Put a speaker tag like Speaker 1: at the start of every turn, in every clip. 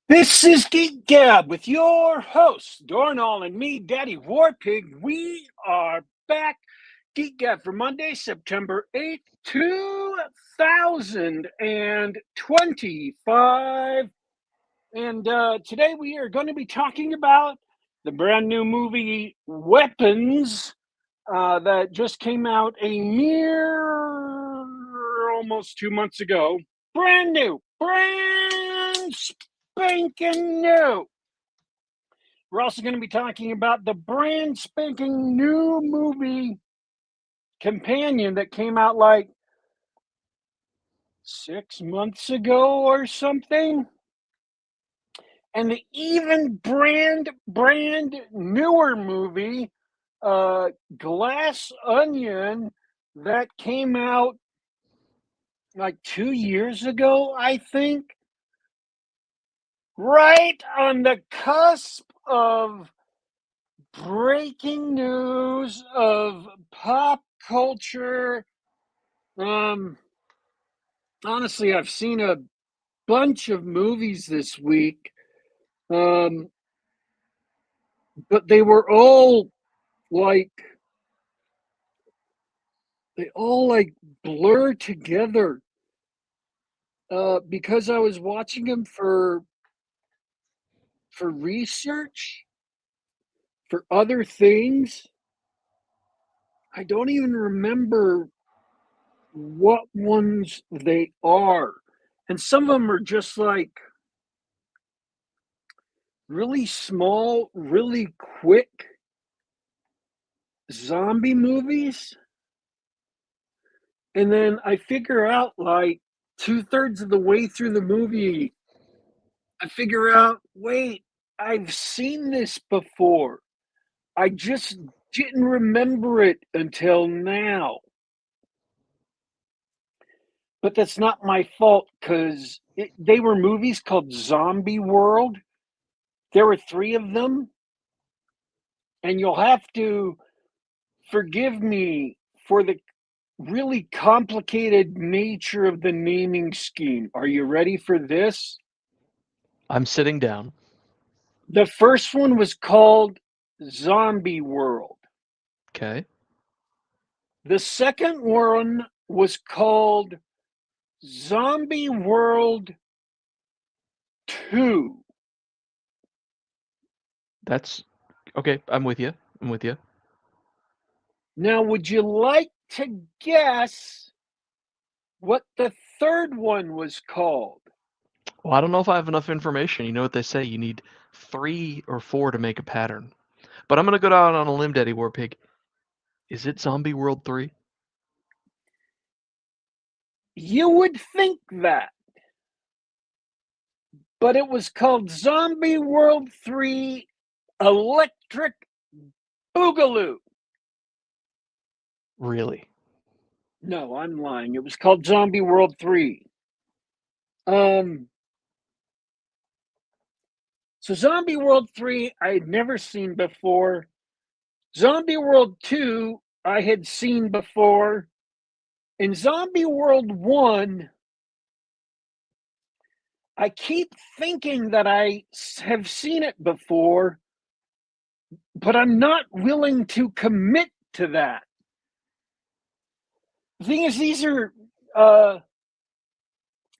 Speaker 1: This is Geek Gab with your host, Dornall, and me, Daddy Warpig. We are back. Geek Gab for Monday, September 8th, 2025. And today we are going to be talking about the brand new movie Weapons that just came out a mere almost 2 months ago. Brand new, brand spanking new. We're also going to be talking about the brand spanking new movie Companion that came out like 6 months ago or something. And the even brand newer movie, Glass Onion, that came out like 2 years ago, I think. Right on the cusp of breaking news of pop culture. Honestly, I've seen a bunch of movies this week, but they were all like they all like blur together because I was watching them for research for other things. I don't even remember what ones they are. And some of them are just like really small, really quick zombie movies. And then I figure out like 2/3 of the way through the movie, I figure out, wait, I've seen this before. I just didn't remember it until now. But that's not my fault because they were movies called Zombie World. There were three of them. And you'll have to forgive me for the really complicated nature of the naming scheme. Are you ready for this?
Speaker 2: I'm sitting down.
Speaker 1: The first one was called Zombie World.
Speaker 2: Okay.
Speaker 1: The second one was called Zombie World 2.
Speaker 2: That's okay. I'm with you. I'm with you.
Speaker 1: Now, would you like to guess what the third one was called?
Speaker 2: Well, I don't know if I have enough information. You know what they say, you need 3 or 4 to make a pattern. But I'm gonna go down on a limb, Daddy Warpig. Is it Zombie World 3?
Speaker 1: You would think that, but it was called Zombie World 3 Electric Boogaloo.
Speaker 2: Really?
Speaker 1: No, I'm lying. It was called Zombie World 3. Um, so Zombie World 3 I had never seen before. Zombie World 2 I had seen before. And Zombie World 1, I keep thinking that I have seen it before, but I'm not willing to commit to that. The thing is, these are,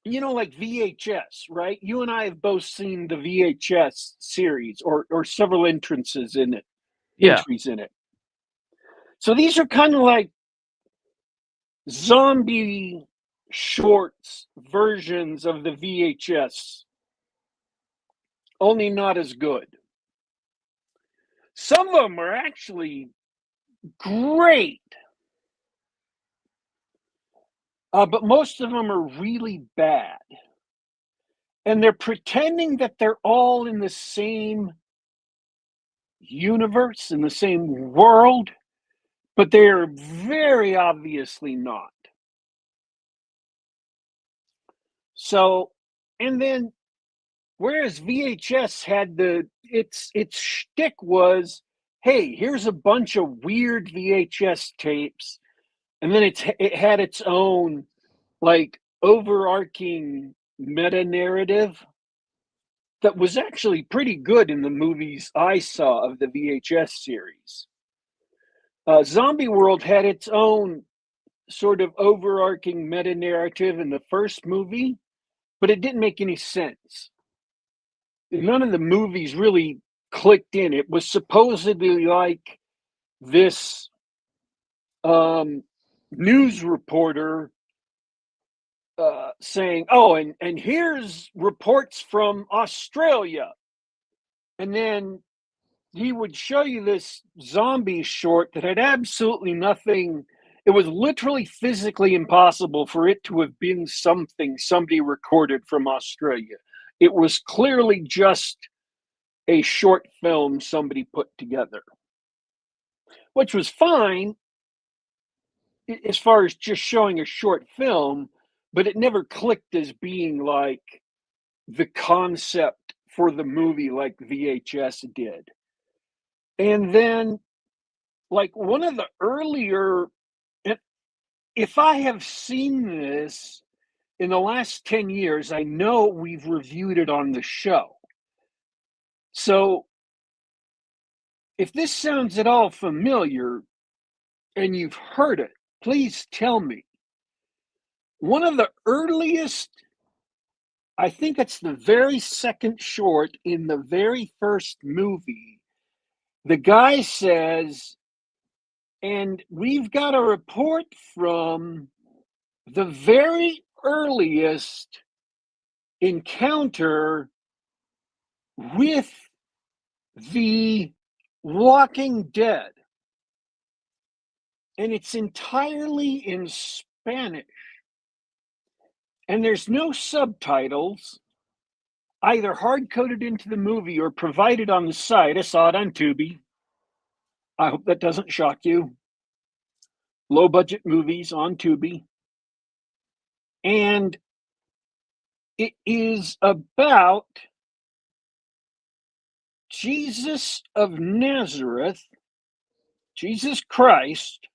Speaker 1: like VHS, right? You and I have both seen the VHS series or several entrances in it,
Speaker 2: Yeah.
Speaker 1: entries in it. So these are kind of like zombie shorts versions of the VHS, only not as good. Some of them are actually great, but most of them are really bad. And they're pretending that they're all in the same universe, in the same world, but they're very obviously not. So, and then whereas VHS had its shtick was, hey, here's a bunch of weird VHS tapes, and then it had its own like overarching meta narrative that was actually pretty good in the movies I saw of the VHS series. Zombie World had its own sort of overarching meta narrative in the first movie, but it didn't make any sense. None of the movies really clicked in. It was supposedly like this news reporter saying, "Oh, and here's reports from Australia," and then he would show you this zombie short that had absolutely nothing. It was literally physically impossible for it to have been something somebody recorded from Australia. It was clearly just a short film somebody put together, which was fine as far as just showing a short film, but it never clicked as being like the concept for the movie like VHS did. And then, like, one of the earlier, if I have seen this in the last 10 years, I know we've reviewed it on the show. So if this sounds at all familiar and you've heard it, please tell me. One of the earliest, I think it's the very second short in the very first movie, the guy says, and we've got a report from the very earliest encounter with the Walking Dead. And it's entirely in Spanish. And there's no subtitles, either hard-coded into the movie or provided on the site. I saw it on Tubi. I hope that doesn't shock you. Low-budget movies on Tubi. And it is about Jesus of Nazareth, Jesus Christ,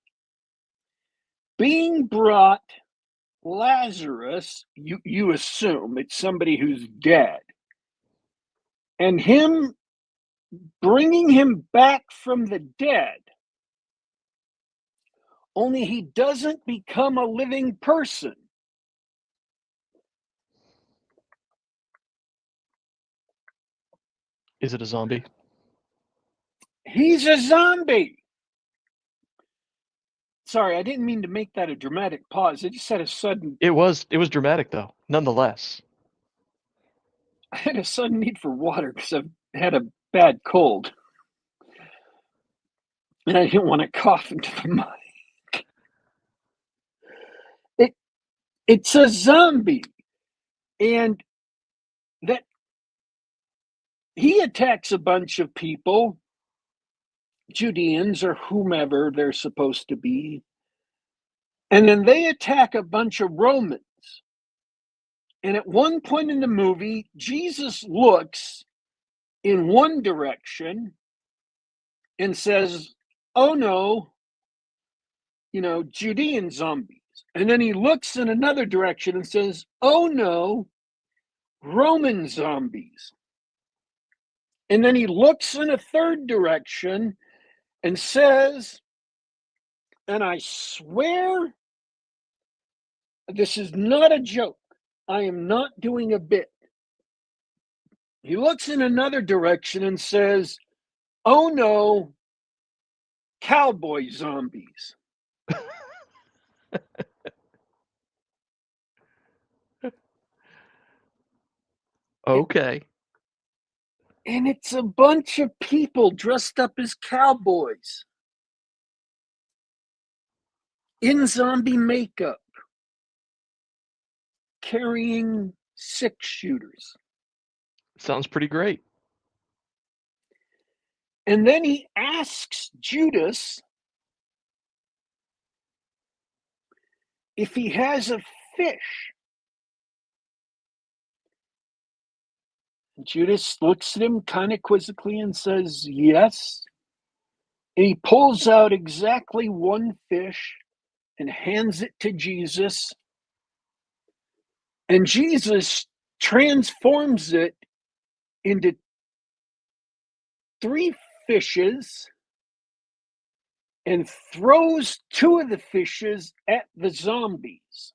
Speaker 1: being brought Lazarus, you assume it's somebody who's dead, and him bringing him back from the dead, only he doesn't become a living person.
Speaker 2: Is it a zombie?
Speaker 1: He's a zombie. Sorry, I didn't mean to make that a dramatic pause. I just had a sudden...
Speaker 2: It was dramatic, though, nonetheless.
Speaker 1: I had a sudden need for water because I've had a bad cold. And I didn't want to cough into the mic. It's a zombie. And that he attacks a bunch of people, Judeans or whomever they're supposed to be. And then they attack a bunch of Romans. And at one point in the movie, Jesus looks in one direction and says, "Oh no, Judean zombies." And then he looks in another direction and says, "Oh no, Roman zombies." And then he looks in a third direction and says, and I swear this is not a joke, I am not doing a bit. He looks in another direction and says, "Oh no, cowboy zombies."
Speaker 2: Okay.
Speaker 1: And it's a bunch of people dressed up as cowboys in zombie makeup, carrying 6-shooters.
Speaker 2: Sounds pretty great.
Speaker 1: And then he asks Judas if he has a fish. Judas looks at him kind of quizzically and says, "Yes." And he pulls out exactly one fish and hands it to Jesus. And Jesus transforms it into 3 fishes and throws 2 of the fishes at the zombies.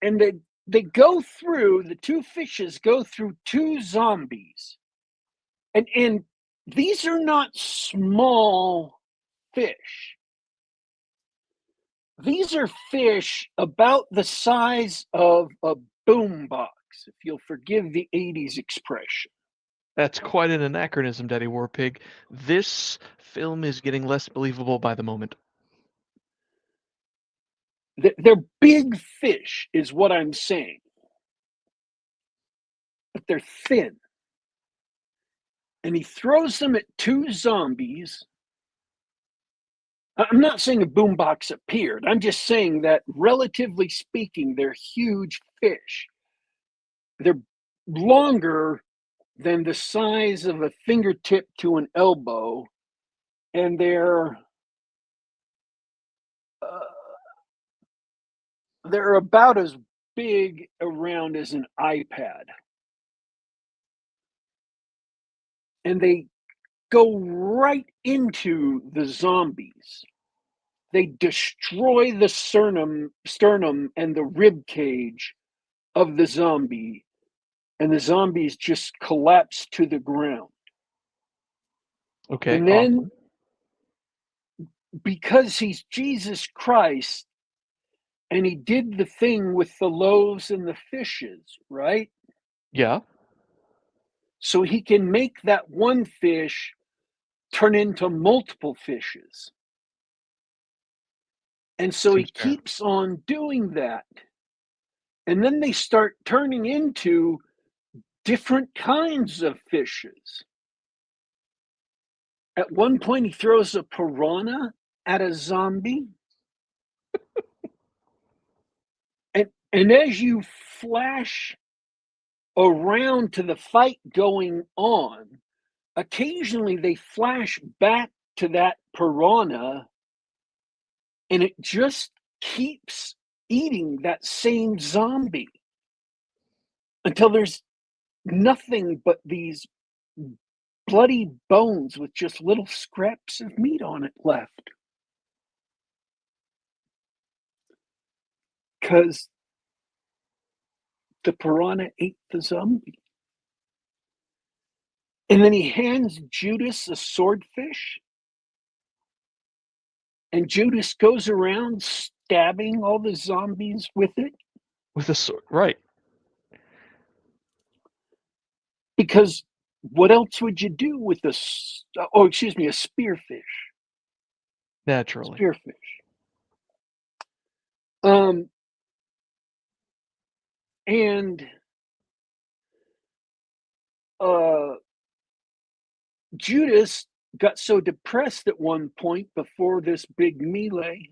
Speaker 1: And they go through, the 2 fishes go through 2 zombies. And these are not small fish. These are fish about the size of a boombox, if you'll forgive the 80s expression.
Speaker 2: That's quite an anachronism, Daddy Warpig. This film is getting less believable by the moment.
Speaker 1: They're big fish, is what I'm saying. But they're thin. And he throws them at 2 zombies. I'm not saying a boombox appeared. I'm just saying that, relatively speaking, they're huge fish. They're longer than the size of a fingertip to an elbow, and they're about as big around as an iPad. And they go right into the zombies. They destroy the sternum and the rib cage of the zombie, and the zombies just collapse to the ground.
Speaker 2: Okay,
Speaker 1: And then,
Speaker 2: awesome.
Speaker 1: because he's Jesus Christ, and he did the thing with the loaves and the fishes, right?
Speaker 2: Yeah.
Speaker 1: So he can make that one fish turn into multiple fishes. And so he keeps on doing that. And then they start turning into different kinds of fishes. At one point, he throws a piranha at a zombie. And as you flash around to the fight going on, occasionally they flash back to that piranha, and it just keeps eating that same zombie until there's nothing but these bloody bones with just little scraps of meat on it left. Because the piranha ate the zombie. And then he hands Judas a swordfish. And Judas goes around stabbing all the zombies with it.
Speaker 2: With a sword, right.
Speaker 1: Because what else would you do with a spearfish?
Speaker 2: Naturally.
Speaker 1: Spearfish. And Judas got so depressed at one point before this big melee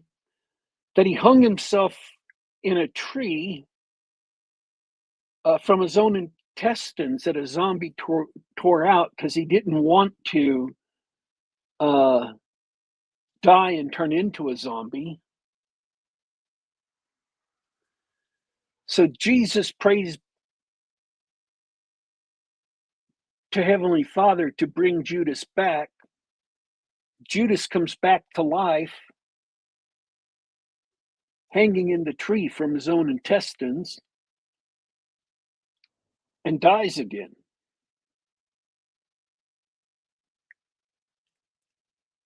Speaker 1: that he hung himself in a tree from his own intestines that a zombie tore out, because he didn't want to die and turn into a zombie. So Jesus prays to Heavenly Father to bring Judas back. Judas comes back to life, hanging in the tree from his own intestines, and dies again.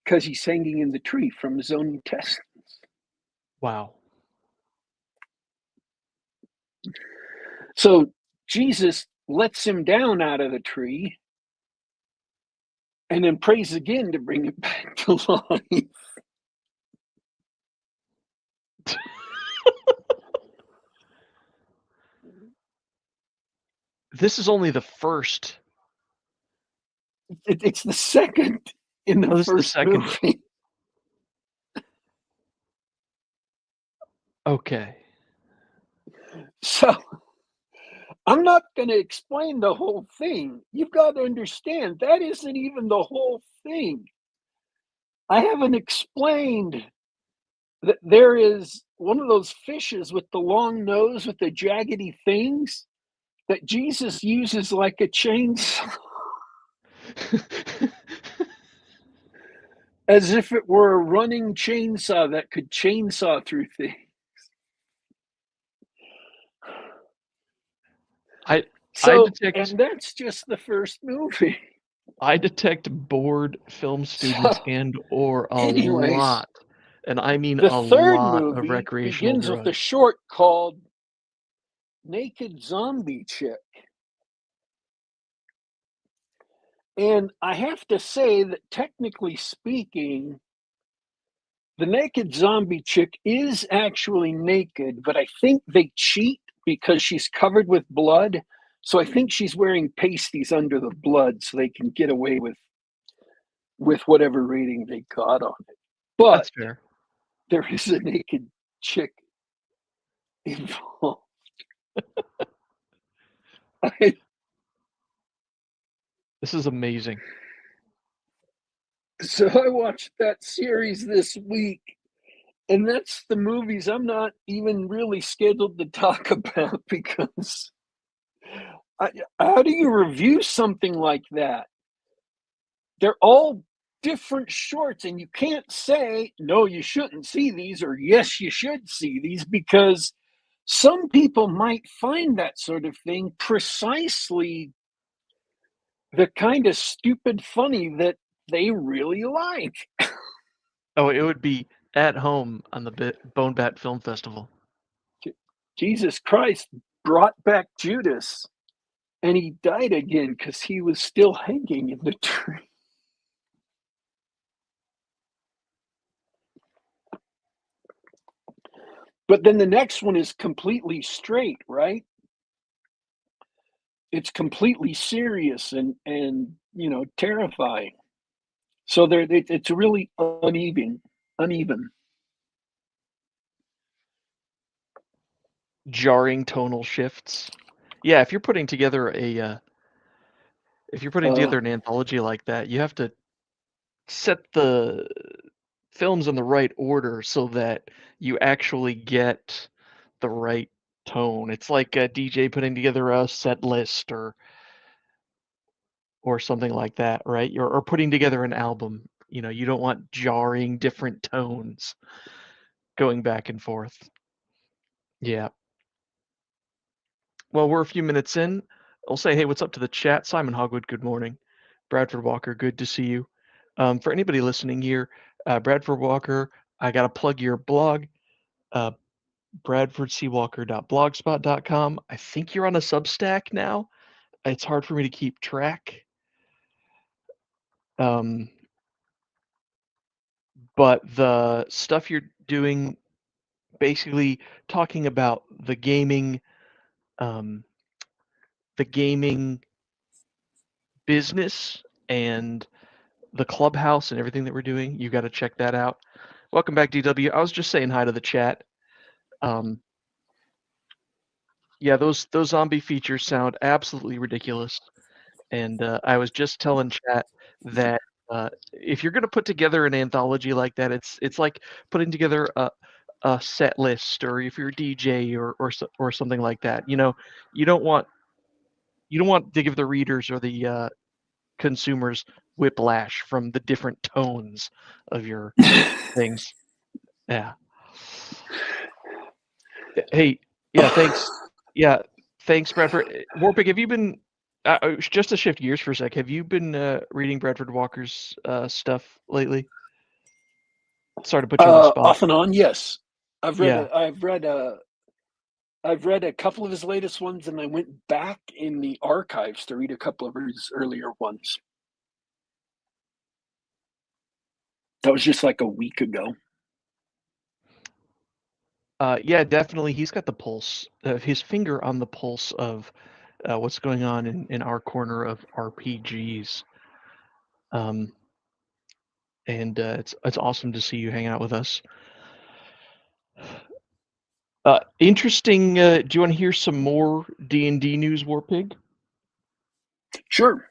Speaker 1: Because he's hanging in the tree from his own intestines.
Speaker 2: Wow.
Speaker 1: So Jesus lets him down out of the tree and then prays again to bring it back to life.
Speaker 2: This is only the first.
Speaker 1: It's the second in the first movie.
Speaker 2: Okay.
Speaker 1: So I'm not going to explain the whole thing. You've got to understand, that isn't even the whole thing. I haven't explained that there is one of those fishes with the long nose with the jaggedy things. that Jesus uses like a chainsaw, as if it were a running chainsaw that could chainsaw through things.
Speaker 2: I
Speaker 1: So,
Speaker 2: detect
Speaker 1: and that's just the first movie.
Speaker 2: bored film students
Speaker 1: So,
Speaker 2: and or a
Speaker 1: anyways,
Speaker 2: lot, and I mean
Speaker 1: the
Speaker 2: a
Speaker 1: third
Speaker 2: lot of
Speaker 1: movie
Speaker 2: recreational
Speaker 1: begins with a
Speaker 2: drugs.
Speaker 1: short called Naked Zombie Chick. And I have to say that technically speaking, the naked zombie chick is actually naked, but I think they cheat because she's covered with blood. So I think she's wearing pasties under the blood so they can get away with whatever rating they got on it. But
Speaker 2: That's fair.
Speaker 1: there is a naked chick involved.
Speaker 2: This is amazing.
Speaker 1: So I watched that series this week, and that's the movies I'm not even really scheduled to talk about because how do you review something like that? They're all different shorts, and you can't say, no, you shouldn't see these, or yes, you should see these, because some people might find that sort of thing precisely the kind of stupid funny that they really like.
Speaker 2: Oh, it would be at home on the Bone Bat Film Festival.
Speaker 1: Jesus Christ brought back Judas, and he died again because he was still hanging in the tree. But then the next one is completely straight, right? It's completely serious and terrifying. So it's really uneven.
Speaker 2: Jarring tonal shifts. Yeah, if you're putting together an anthology like that, you have to set the films in the right order so that you actually get the right tone. It's like a DJ putting together a set list or something like that, right? Or putting together an album. You know, you don't want jarring different tones going back and forth. Yeah. Well, we're a few minutes in. I'll say, hey, what's up to the chat? Simon Hogwood, good morning. Bradford Walker, good to see you. For anybody listening here, Bradford Walker, I got to plug your blog, bradfordcwalker.blogspot.com. I think you're on a Substack now. It's hard for me to keep track. But the stuff you're doing, basically talking about the gaming business and the clubhouse and everything that we're doing, you got to check that out. Welcome back, DW. I was just saying hi to the chat. Yeah, those zombie features sound absolutely ridiculous. And I was just telling chat that if you're going to put together an anthology like that, it's like putting together a set list, or if you're a DJ or something like that. You know, you don't want to give the readers or the consumers whiplash from the different tones of your things. Yeah. Hey, yeah, thanks. Yeah, thanks, Bradford. Warpig, have you been just to shift gears for a sec? Have you been reading Bradford Walker's stuff lately? Sorry to put you on the spot.
Speaker 1: Off and on, yes. I've read
Speaker 2: Yeah.
Speaker 1: a, I've read a I've read a couple of his latest ones, and I went back in the archives to read a couple of his earlier ones. That was just like a week ago.
Speaker 2: Yeah, definitely. He's got the pulse, his finger on the pulse of what's going on in our corner of RPGs. And it's awesome to see you hang out with us. Interesting. Do you want to hear some more D&D news, Warpig?
Speaker 1: Sure.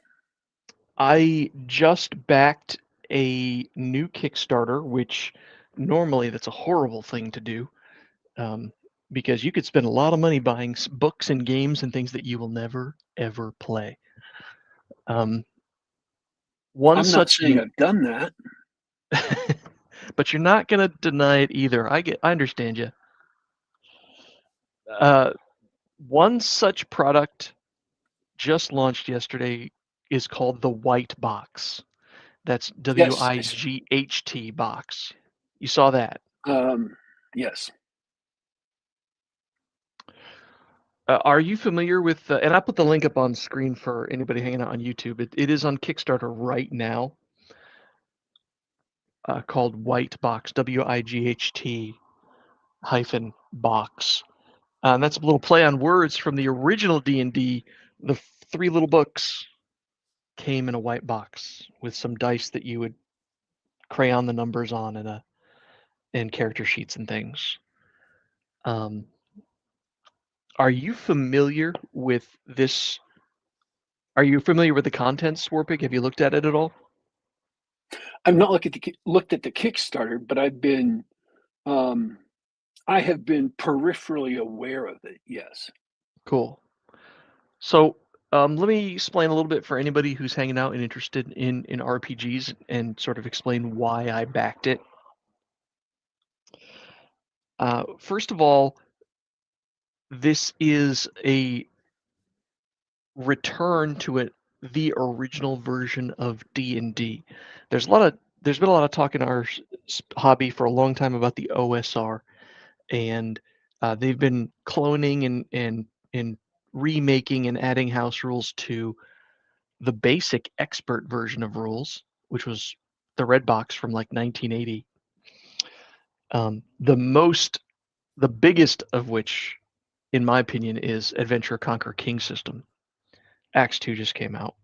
Speaker 2: I just backed a new Kickstarter, which normally that's a horrible thing to do. because you could spend a lot of money buying books and games and things that you will never ever play. Um, one
Speaker 1: I'm not
Speaker 2: such
Speaker 1: saying I've done that.
Speaker 2: but you're not gonna deny it either. I understand you. Uh, one such product just launched yesterday is called the White Box. That's
Speaker 1: Yes.
Speaker 2: WIGHT box. You saw that?
Speaker 1: Yes.
Speaker 2: Are you familiar with? And I put the link up on screen for anybody hanging out on YouTube. It is on Kickstarter right now, called White Box, WIGHT hyphen box. And that's a little play on words from the original D&D. The three little books came in a white box with some dice that you would crayon the numbers on and character sheets and things. Um, are you familiar with this? Are you familiar with the contents, Warpig? Have you looked at it at all?
Speaker 1: I've not looked at the Kickstarter, but um, I have been peripherally aware of it. Yes.
Speaker 2: Cool. So let me explain a little bit for anybody who's hanging out and interested in RPGs and sort of explain why I backed it. First of all, this is a return to the original version of D&D. There's been a lot of talk in our hobby for a long time about the OSR, and they've been cloning and remaking and adding house rules to the basic expert version of rules, which was the red box from like 1980. The biggest of which, in my opinion, is Adventure Conquer King system. Acts 2 just came out.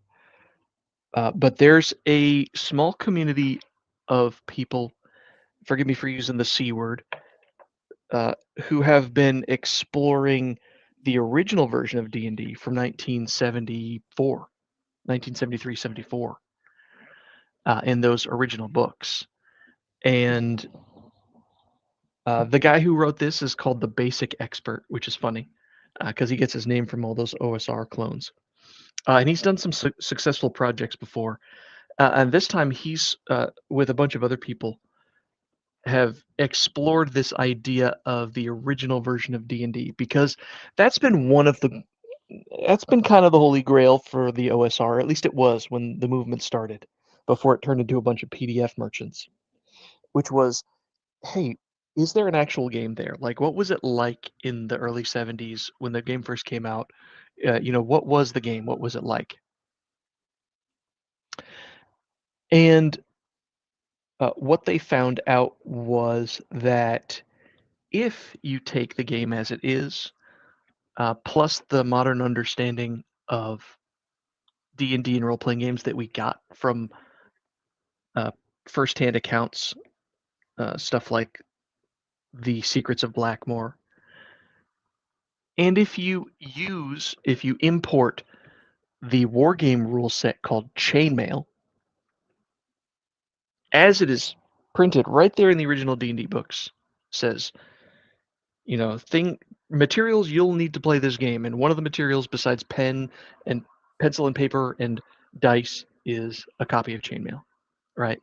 Speaker 2: But there's a small community of people, forgive me for using the C word, who have been exploring the original version of D&D from 1974, 1973, 74, in those original books. And the guy who wrote this is called the Basic Expert, which is funny because he gets his name from all those OSR clones. And he's done some successful projects before. And this time he's with a bunch of other people have explored this idea of the original version of D&D because that's been that's been kind of the holy grail for the OSR. At least it was when the movement started, before it turned into a bunch of PDF merchants, which was, hey, is there an actual game there? Like, what was it like in the early 70s when the game first came out? What was the game? What was it like? And what they found out was that if you take the game as it is, plus the modern understanding of D&D and role-playing games that we got from uh, first-hand accounts, stuff like The Secrets of Blackmore, and if you import the wargame rule set called Chainmail, as it is printed right there in the original D&D books, says, materials you'll need to play this game, and one of the materials besides and pencil and paper and dice is a copy of Chainmail, right?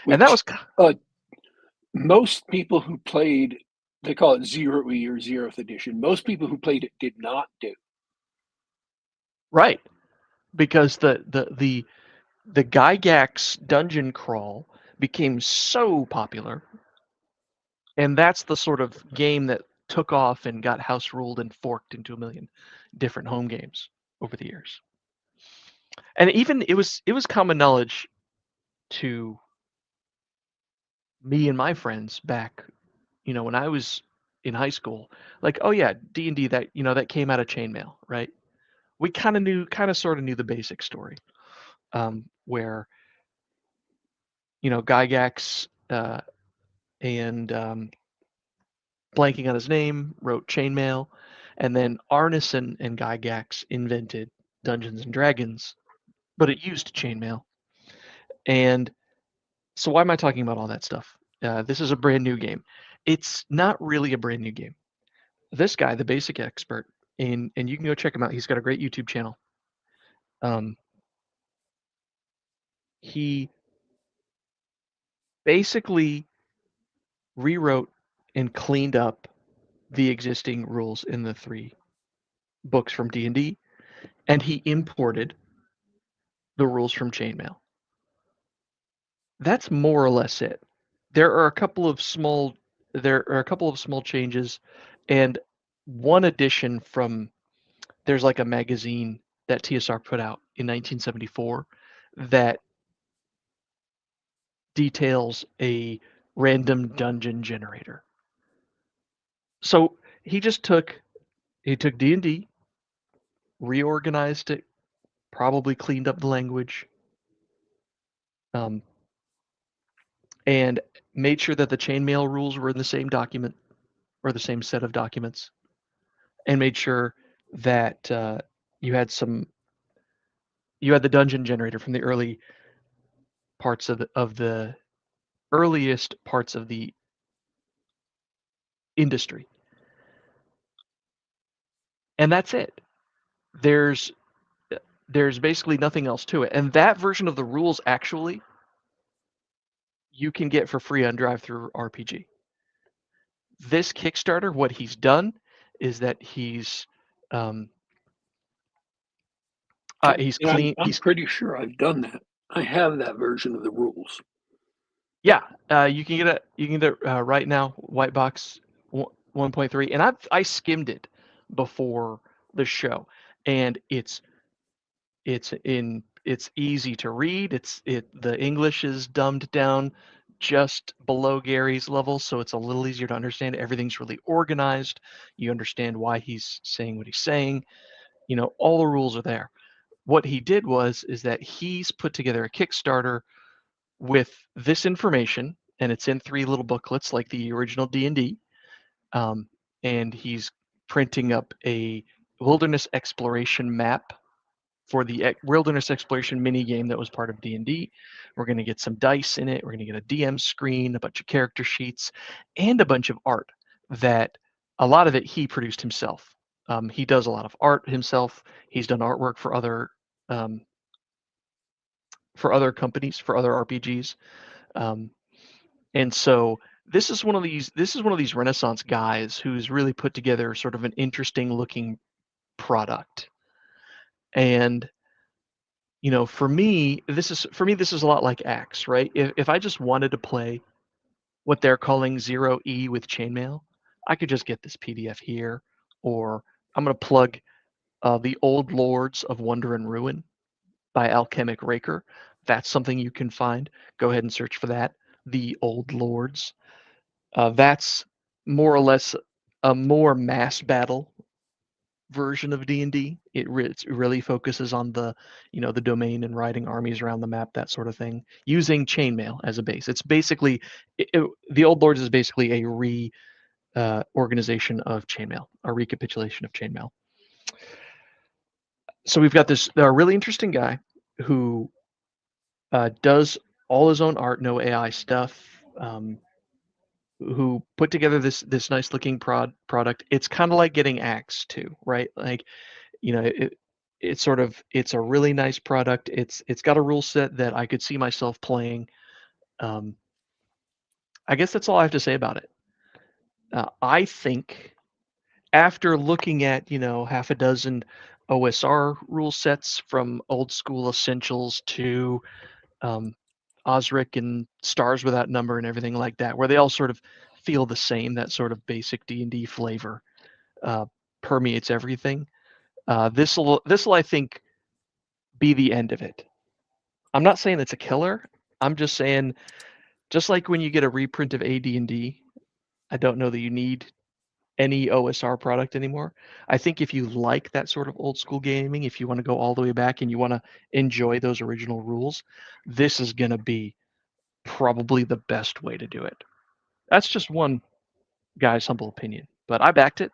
Speaker 2: And that
Speaker 1: Which
Speaker 2: was
Speaker 1: most people who played, they call it Zero E or Zeroth Edition. Most people who played it did not do.
Speaker 2: right, because the Gygax dungeon crawl became so popular, and that's the sort of game that took off and got house ruled and forked into a million different home games over the years. And even it was common knowledge to me and my friends back, when I was in high school, like, oh yeah, D&D, that came out of Chainmail, right? We kind of sort of knew the basic story, where Gygax and blanking on his name wrote Chainmail, and then Arneson and Gygax invented Dungeons and Dragons, but it used Chainmail. And so why am I talking about all that stuff? This is a brand new game. It's not really a brand new game. this guy, the basic expert, and you can go check him out. He's got a great YouTube channel. He basically rewrote and cleaned up the existing rules in the 3 books from D&D, and he imported the rules from Chainmail. That's more or less it. There are a couple of small changes, and one addition from there's like a magazine that TSR put out in 1974 that details a random dungeon generator. So he took D&D, reorganized it, probably cleaned up the language, and made sure that the chainmail rules were in the same document or the same set of documents, and made sure that you had the dungeon generator from the early parts of the earliest parts of the industry. And that's it. There's basically nothing else to it. And that version of the rules actually you can get for free on Drive-Thru RPG. This Kickstarter, what he's done is that he's clean.
Speaker 1: I'm pretty sure I've done that. I have that version of the rules.
Speaker 2: Yeah, you can get it right now, white box 1.3, and I skimmed it before the show, and it's easy to read. The English is dumbed down just below Gary's level, so it's a little easier to understand. Everything's really organized. You understand why he's saying what he's saying. All the rules are there. What he did is that he's put together a Kickstarter with this information, and it's in 3 little booklets like the original D&D, and he's printing up a wilderness exploration map for the wilderness exploration mini game that was part of D&D. We're going to get some dice in it. We're going to get a DM screen, a bunch of character sheets, and a bunch of art that a lot of it he produced himself. He does a lot of art himself. He's done artwork for other companies, for other RPGs. And so this is one of these Renaissance guys who's really put together sort of an interesting looking product. And for me, this is a lot like Axe, right? If I just wanted to play what they're calling 0E with chainmail, I could just get this PDF here, or I'm going to plug The Old Lords of Wonder and Ruin by Alchemic Raker. That's something you can find. Go ahead and search for that. The Old Lords. That's more or less a more mass battle version of D&D. It really focuses on the domain and riding armies around the map, that sort of thing, using chainmail as a base. It's basically the Old Lords is basically a organization of chainmail, a recapitulation of chainmail. So we've got this really interesting guy who does all his own art, no AI stuff. Who put together this nice looking product. It's kind of like getting Axe too, right? Like, it's a really nice product. It's got a rule set that I could see myself playing. I guess that's all I have to say about it. I think after looking at half a dozen OSR rule sets, from old school essentials to Osric and Stars Without Number and everything like that, where they all sort of feel the same, that sort of basic D&D flavor permeates everything. This'll I think be the end of it. I'm not saying it's a killer. I'm just saying, just like when you get a reprint of AD&D, I don't know that you need any OSR product anymore. I think if you like that sort of old school gaming, if you want to go all the way back and you want to enjoy those original rules, this is going to be probably the best way to do it. That's just one guy's humble opinion, but I backed it.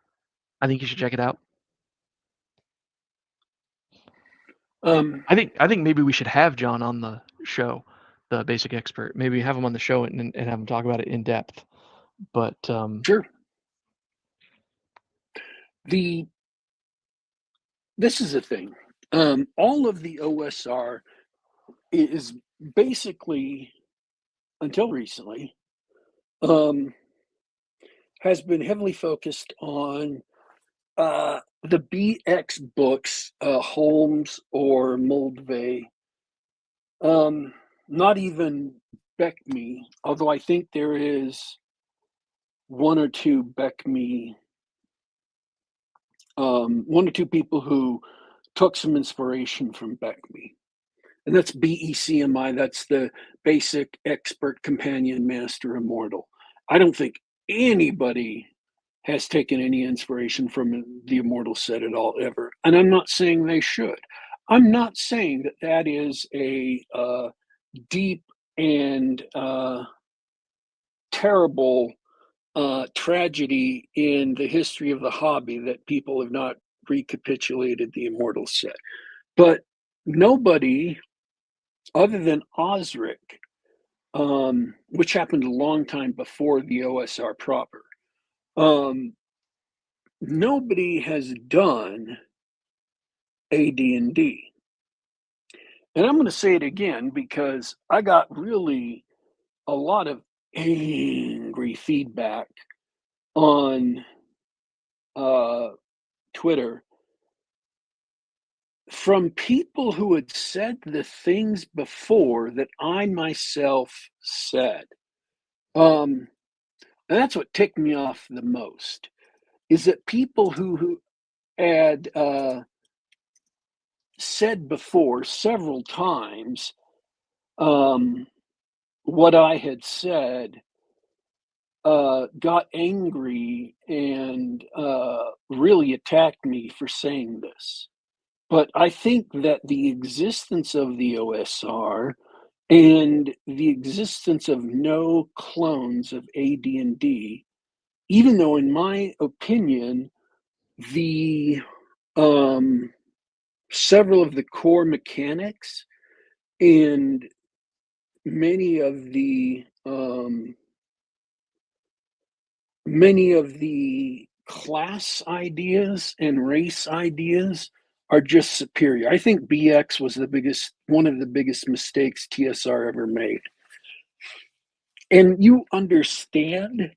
Speaker 2: I think you should check it out. I think maybe we should have John on the show, the basic expert. Maybe have him on the show and have him talk about it in depth. But
Speaker 1: sure. the this is the thing. All of the OSR is basically, until recently, um, has been heavily focused on the BX books, Holmes or Moldvay. Not even Beckme, although I think there is one or two Beckme, one or two people who took some inspiration from Beckme. And that's BECMI, that's the Basic Expert Companion Master Immortal. I don't think anybody has taken any inspiration from the Immortal set at all, ever. And I'm not saying they should. I'm not saying that that is a deep and terrible tragedy in the history of the hobby that people have not recapitulated the Immortal set. But nobody other than Osric, which happened a long time before the OSR proper, nobody has done AD&D. And I'm going to say it again because I got really a lot of angry feedback on Twitter from people who had said the things before that I myself said. And that's what ticked me off the most, is that people who had said before several times what I had said got angry and really attacked me for saying this. But I think that the existence of the OSR and the existence of no clones of AD&D, even though in my opinion, the several of the core mechanics and many of the class ideas and race ideas are just superior. I think BX was one of the biggest mistakes TSR ever made. And you understand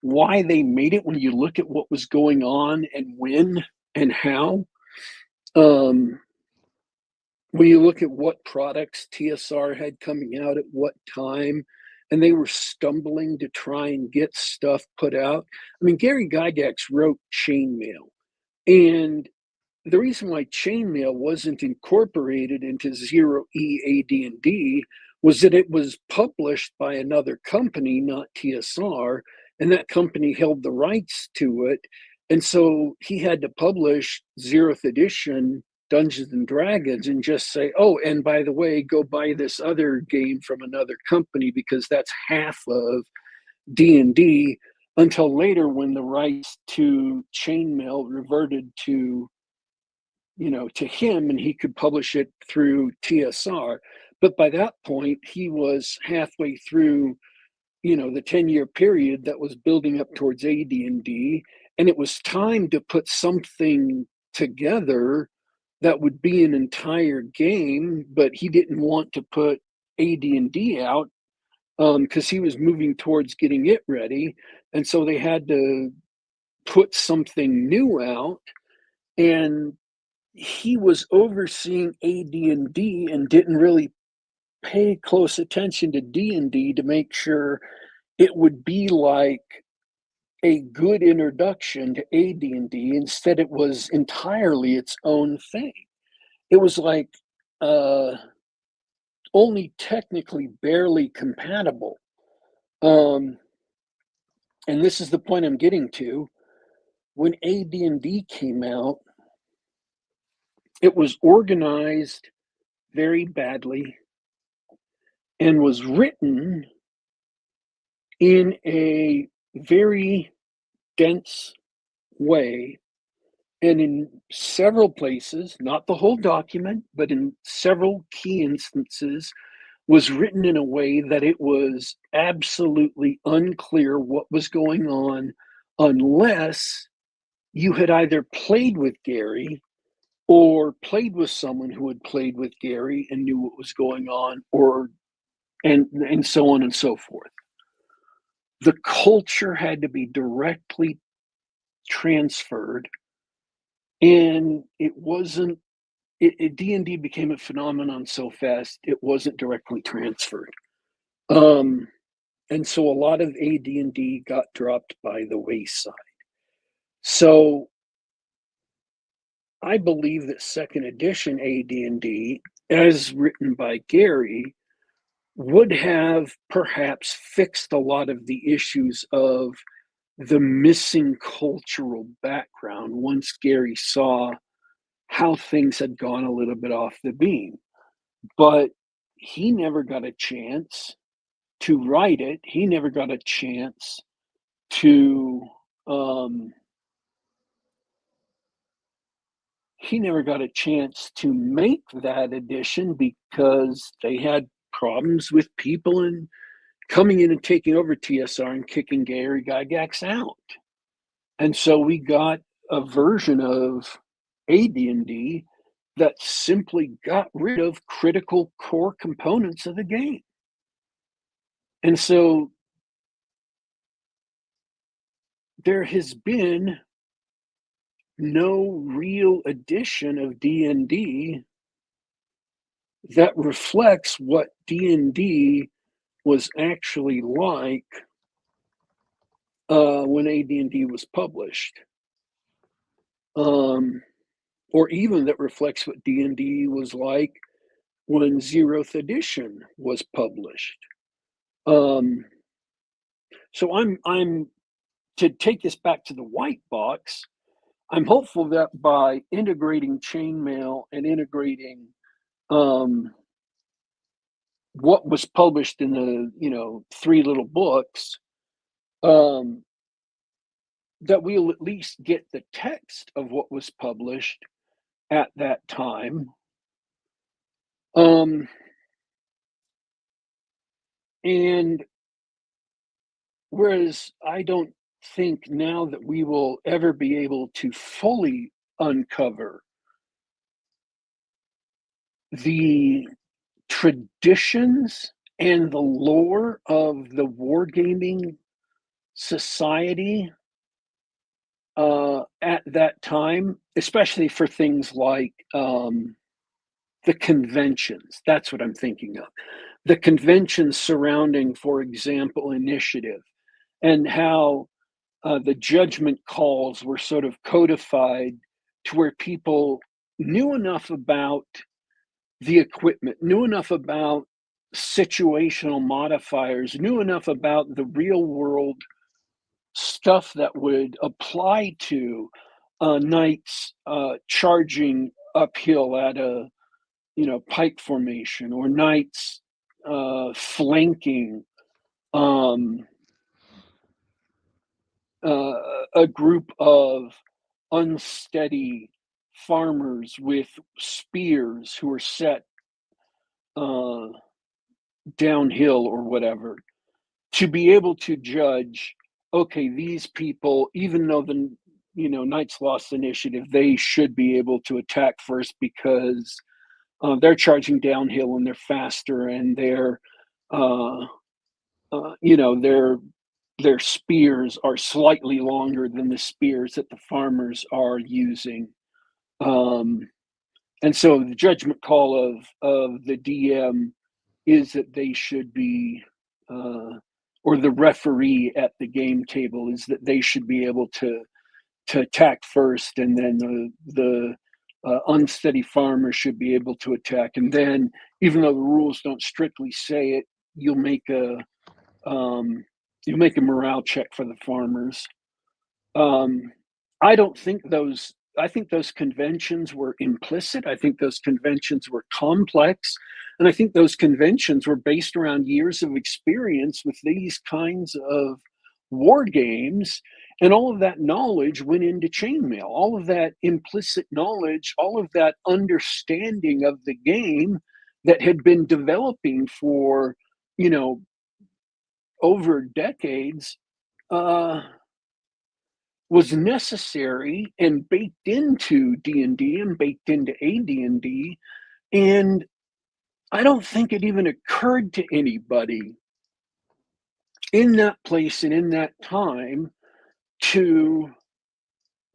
Speaker 1: why they made it when you look at what was going on and when and how. When you look at what products TSR had coming out at what time, and they were stumbling to try and get stuff put out. I mean, Gary Gygax wrote Chainmail, and the reason why Chainmail wasn't incorporated into Zero E AD&D was that it was published by another company, not TSR, and that company held the rights to it. And so he had to publish 0th edition Dungeons and Dragons and just say, oh, and by the way, go buy this other game from another company because that's half of D&D, until later when the rights to Chainmail reverted to him, and he could publish it through TSR. But by that point, he was halfway through, the 10-year period that was building up towards AD&D, and it was time to put something together that would be an entire game, but he didn't want to put AD&D out because he was moving towards getting it ready. And so they had to put something new out, and he was overseeing AD&D and didn't really pay close attention to D&D to make sure it would be like a good introduction to AD&D. Instead, it was entirely its own thing. It was like only technically barely compatible. And this is the point I'm getting to. When AD&D came out, it was organized very badly and was written in a very dense way. And in several places, not the whole document, but in several key instances, was written in a way that it was absolutely unclear what was going on unless you had either played with Gary or played with someone who had played with Gary and knew what was going on, or and so on and so forth. The culture had to be directly transferred, and it wasn't. D&D became a phenomenon so fast it wasn't directly transferred, and so a lot of AD&D got dropped by the wayside. So I believe that second edition AD&D, as written by Gary, would have perhaps fixed a lot of the issues of the missing cultural background once Gary saw how things had gone a little bit off the beam. But he never got a chance to write it. He never got a chance to make that edition because they had problems with people and coming in and taking over TSR and kicking Gary Gygax out. And so we got a version of AD&D that simply got rid of critical core components of the game. And so there has been no real edition of D&D that reflects what D&D was actually like when AD&D was published, or even that reflects what D&D was like when Zeroth Edition was published. So I'm to take this back to the white box. I'm hopeful that by integrating chainmail and integrating what was published in the 3 little books, that we'll at least get the text of what was published at that time. And whereas I don't think now that we will ever be able to fully uncover the traditions and the lore of the wargaming society at that time, especially for things like the conventions. That's what I'm thinking of. The conventions surrounding, for example, initiative, and how the judgment calls were sort of codified to where people knew enough about the equipment, knew enough about situational modifiers, knew enough about the real world stuff that would apply to knights charging uphill at a pike formation, or knights flanking a group of unsteady farmers with spears who are set downhill or whatever, to be able to judge, okay, these people, even though the knights lost initiative, they should be able to attack first because they're charging downhill and they're faster, and they're their spears are slightly longer than the spears that the farmers are using. And so the judgment call of the DM is that they should be, or the referee at the game table is that they should be able to attack first, and then the unsteady farmer should be able to attack. And then, even though the rules don't strictly say it, you'll make a morale check for the farmers. I don't think those. I think those conventions were implicit. I think those conventions were complex. And I think those conventions were based around years of experience with these kinds of war games. And all of that knowledge went into chainmail. All of that implicit knowledge, all of that understanding of the game that had been developing for, over decades, was necessary and baked into D&D and baked into AD&D, and I don't think it even occurred to anybody in that place and in that time to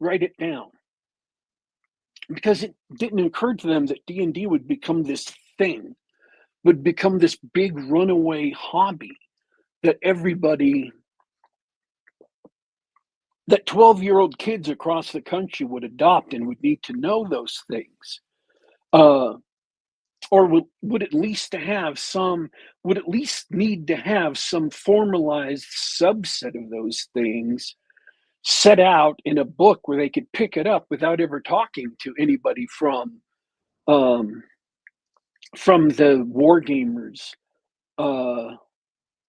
Speaker 1: write it down, because it didn't occur to them that D&D would become this thing, would become this big runaway hobby that everybody, that 12-year-old kids across the country would adopt and would need to know those things. Or would at least need to have some formalized subset of those things set out in a book where they could pick it up without ever talking to anybody from the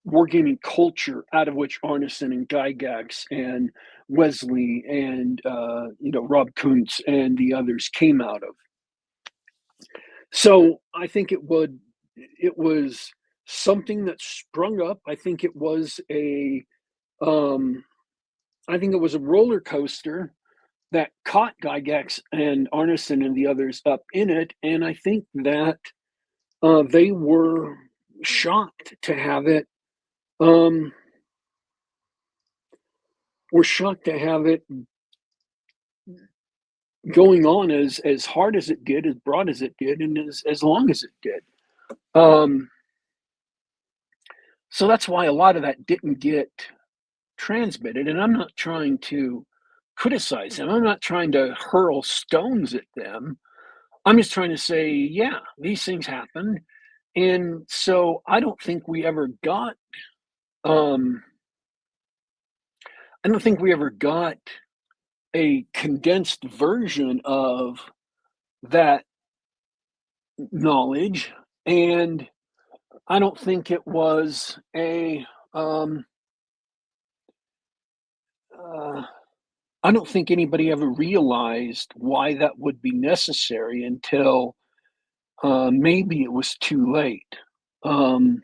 Speaker 1: wargaming culture, out of which Arneson and Gygax and Wesley and Rob Kuntz and the others came out of. So I think it was something that sprung up. I think it was a roller coaster that caught Gygax and Arneson and the others up in it, and I think that they were shocked to have it. Were shocked to have it going on as hard as it did, as broad as it did, and as long as it did. So that's why a lot of that didn't get transmitted. And I'm not trying to criticize them. I'm not trying to hurl stones at them. I'm just trying to say, yeah, these things happen. And so I don't think we ever got a condensed version of that knowledge, and I don't think it was I don't think anybody ever realized why that would be necessary until maybe it was too late. And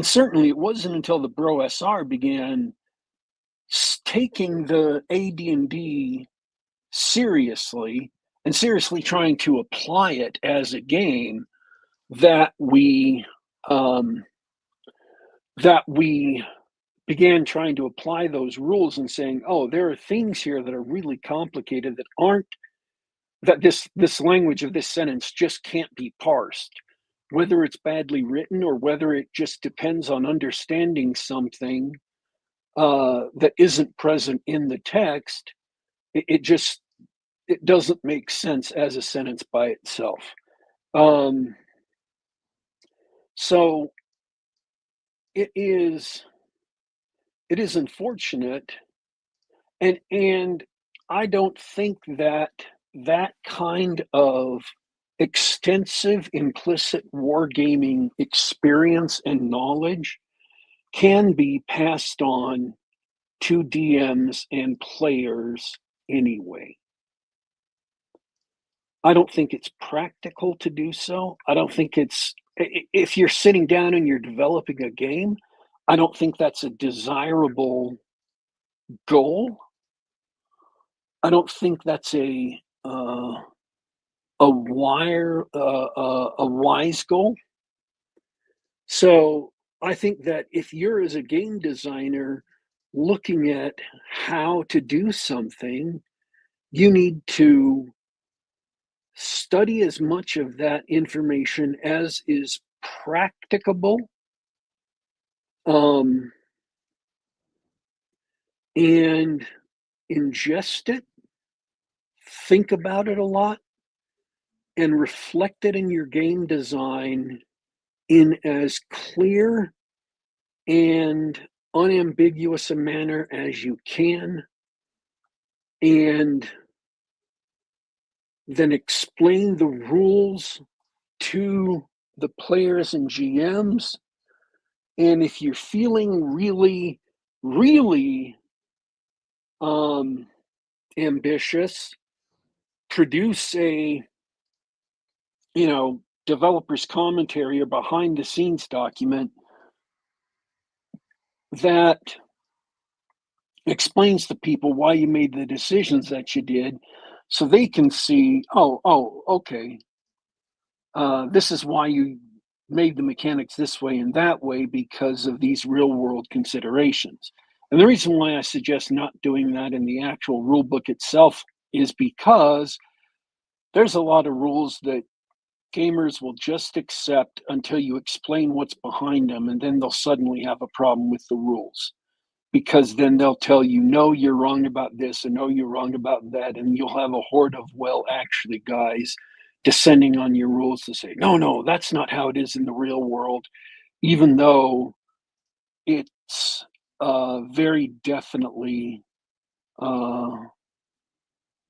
Speaker 1: certainly it wasn't until the Bro SR began taking the AD&D seriously and seriously trying to apply it as a game that we began trying to apply those rules and saying, oh, there are things here that are really complicated that this language of this sentence just can't be parsed, whether it's badly written or whether it just depends on understanding something that isn't present in the text. It doesn't make sense as a sentence by itself. So it is unfortunate, and I don't think that kind of extensive implicit wargaming experience and knowledge can be passed on to DMs and players anyway. I don't think it's practical to do so. I don't think if you're sitting down and you're developing a game, I don't think that's a desirable goal. I don't think that's a wise goal. So I think that if you're, as a game designer, looking at how to do something, you need to study as much of that information as is practicable, and ingest it, think about it a lot, and reflect it in your game design in as clear and unambiguous a manner as you can, and then explain the rules to the players and GMs. And if you're feeling really, really ambitious, produce a developer's commentary or behind the scenes document that explains to people why you made the decisions that you did, so they can see, oh, okay, this is why you made the mechanics this way and that way because of these real world considerations. And the reason why I suggest not doing that in the actual rule book itself is because there's a lot of rules that gamers will just accept until you explain what's behind them, and then they'll suddenly have a problem with the rules. Because then they'll tell you, no, you're wrong about this, and no, you're wrong about that. And you'll have a horde of, well, actually, guys descending on your rules to say, no, that's not how it is in the real world, even though it's very definitely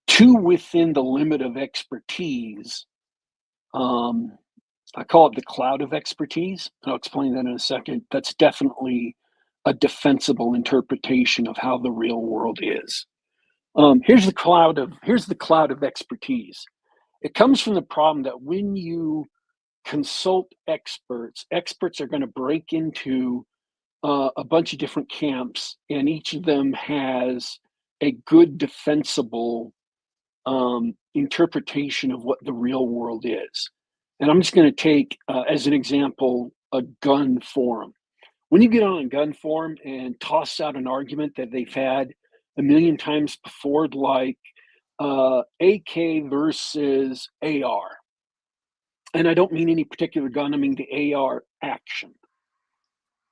Speaker 1: too within the limit of expertise. I call it the cloud of expertise. I'll explain that in a second. That's definitely a defensible interpretation of how the real world is. Here's the cloud of expertise. It comes from the problem that when you consult experts, experts are going to break into a bunch of different camps, and each of them has a good defensible interpretation of what the real world is. And I'm just going to take, as an example, a gun forum. When you get on a gun forum and toss out an argument that they've had a million times before, like AK versus AR, and I don't mean any particular gun, I mean the AR action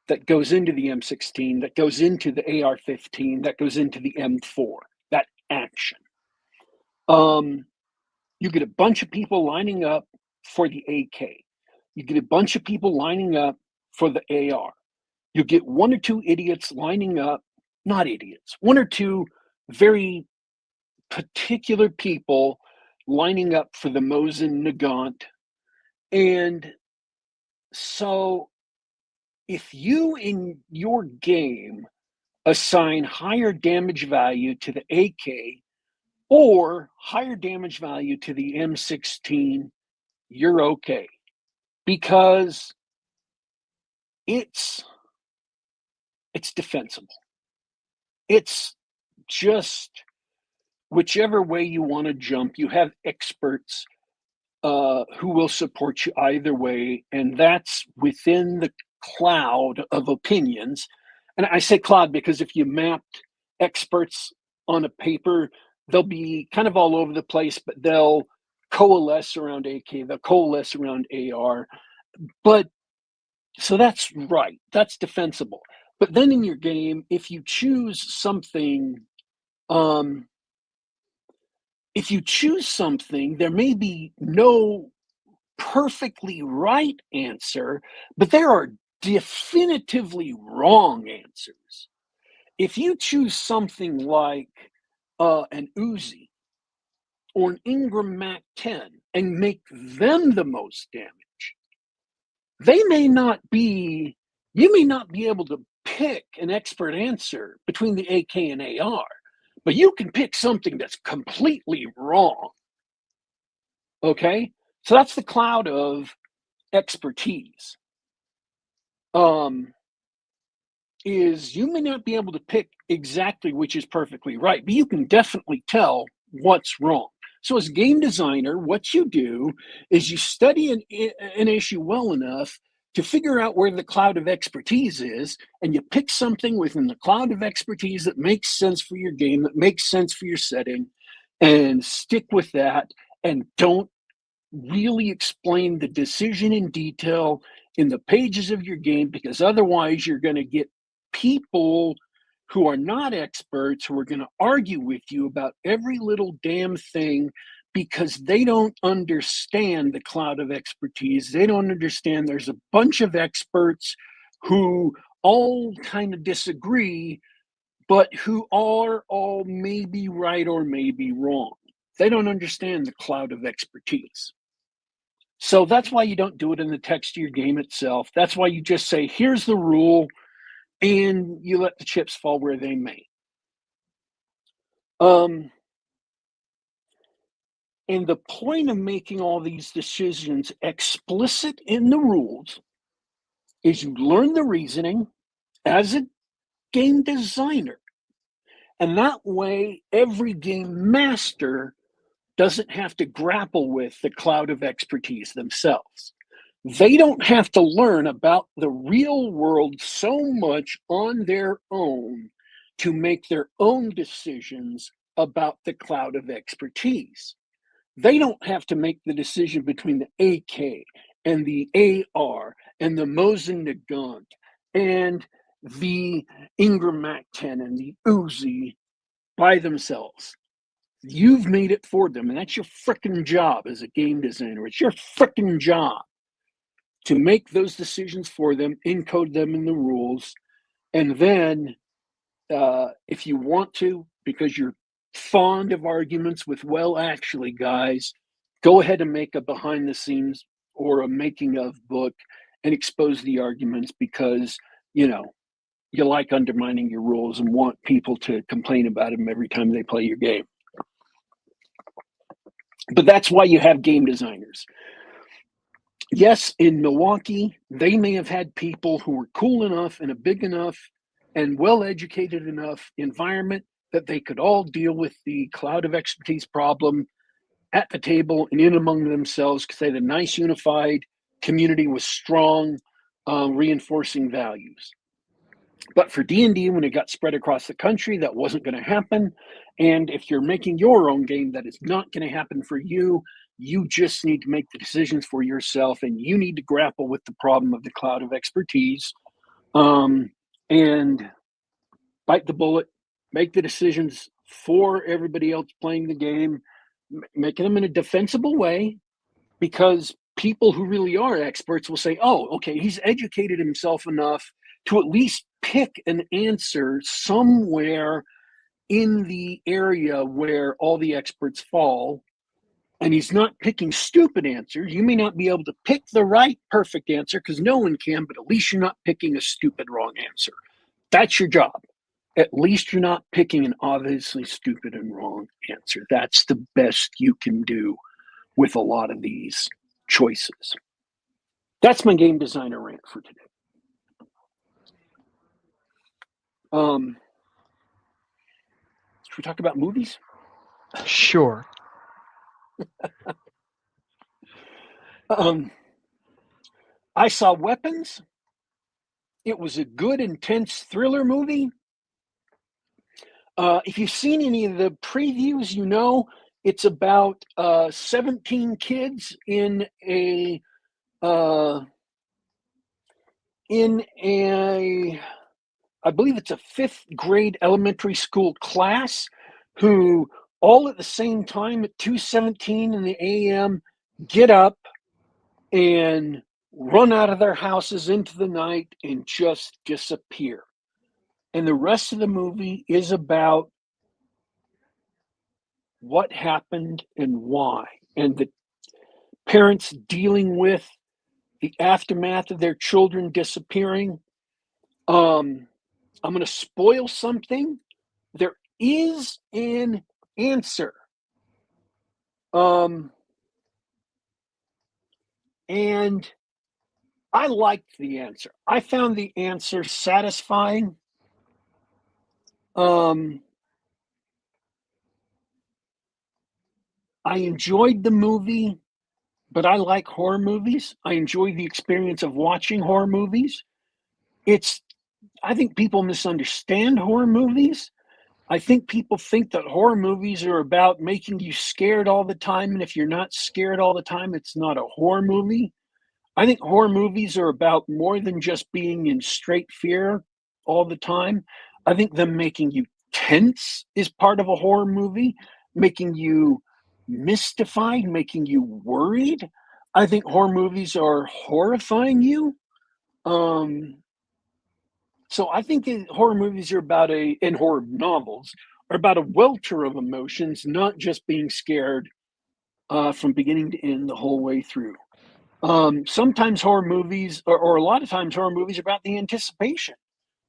Speaker 1: that goes into the M16, that goes into the AR-15, that goes into the M4, that action. You get a bunch of people lining up for the AK. You get a bunch of people lining up for the AR. You get one or two idiots lining up, not idiots, one or two very particular people lining up for the Mosin Nagant. And so if you in your game assign higher damage value to the AK or higher damage value to the M16, you're okay. Because it's defensible. It's just whichever way you want to jump, you have experts who will support you either way, and that's within the cloud of opinions. And I say cloud because if you mapped experts on a paper, they'll be kind of all over the place, but they'll coalesce around AK, they'll coalesce around AR. But so that's right, that's defensible. But then in your game, if you choose something, there may be no perfectly right answer, but there are definitively wrong answers. If you choose something like an Uzi or an Ingram Mac 10 and make them the most damage, you may not be able to pick an expert answer between the AK and AR, but you can pick something that's completely wrong. Okay? So that's the cloud of expertise. Is you may not be able to pick exactly which is perfectly right, but you can definitely tell what's wrong. So as a game designer, what you do is you study an issue well enough to figure out where the cloud of expertise is, and you pick something within the cloud of expertise that makes sense for your game, that makes sense for your setting, and stick with that, and don't really explain the decision in detail in the pages of your game, because otherwise you're going to get people who are not experts who are going to argue with you about every little damn thing because they don't understand the cloud of expertise. They don't understand there's a bunch of experts who all kind of disagree, but who are all maybe right or maybe wrong. They don't understand the cloud of expertise. So that's why you don't do it in the text of your game itself. That's why you just say, here's the rule, and you let the chips fall where they may. And the point of making all these decisions explicit in the rules is you learn the reasoning as a game designer. And that way, every game master doesn't have to grapple with the cloud of expertise themselves. They don't have to learn about the real world so much on their own to make their own decisions about the cloud of expertise. They don't have to make the decision between the AK and the AR and the Mosin Nagant and the Ingram Mac 10 and the Uzi by themselves. You've made it for them, and that's your frickin' job as a game designer. It's your frickin' job to make those decisions for them, encode them in the rules, and then if you want to, because you're fond of arguments with, well, actually, guys, go ahead and make a behind the scenes or a making of book and expose the arguments because, you know, you like undermining your rules and want people to complain about them every time they play your game. But that's why you have game designers. Yes, in Milwaukee, they may have had people who were cool enough and a big enough and well-educated enough environment that they could all deal with the cloud of expertise problem at the table and in among themselves because they had a nice unified community with strong reinforcing values. But for D&D, when it got spread across the country, that wasn't going to happen. And if you're making your own game, that is not going to happen for you. You just need to make the decisions for yourself, and you need to grapple with the problem of the cloud of expertise and bite the bullet, make the decisions for everybody else playing the game, making them in a defensible way, because people who really are experts will say, oh, okay, he's educated himself enough to at least pick an answer somewhere in the area where all the experts fall. And he's not picking stupid answers. You may not be able to pick the right perfect answer because no one can, but at least you're not picking a stupid wrong answer. That's your job. At least you're not picking an obviously stupid and wrong answer. That's the best you can do with a lot of these choices. That's my game designer rant for today. Should we talk about movies?
Speaker 2: Sure.
Speaker 1: I saw Weapons. It was a good, intense thriller movie. If you've seen any of the previews, you know it's about 17 kids in a I believe it's a 5th grade elementary school class who all at the same time at 2:17 in the a.m. get up and run out of their houses into the night and just disappear. And the rest of the movie is about what happened and why, and the parents dealing with the aftermath of their children disappearing. I'm going to spoil something. There is an answer. And I liked the answer. I found the answer satisfying. I enjoyed the movie, but I like horror movies. I enjoy the experience of watching horror movies. I think people misunderstand horror movies. I think people think that horror movies are about making you scared all the time. And if you're not scared all the time, it's not a horror movie. I think horror movies are about more than just being in straight fear all the time. I think them making you tense is part of a horror movie, making you mystified, making you worried. I think horror movies are horrifying you. So I think horror movies are about and horror novels are about a welter of emotions, not just being scared from beginning to end the whole way through. Sometimes horror movies, or a lot of times horror movies, are about the anticipation.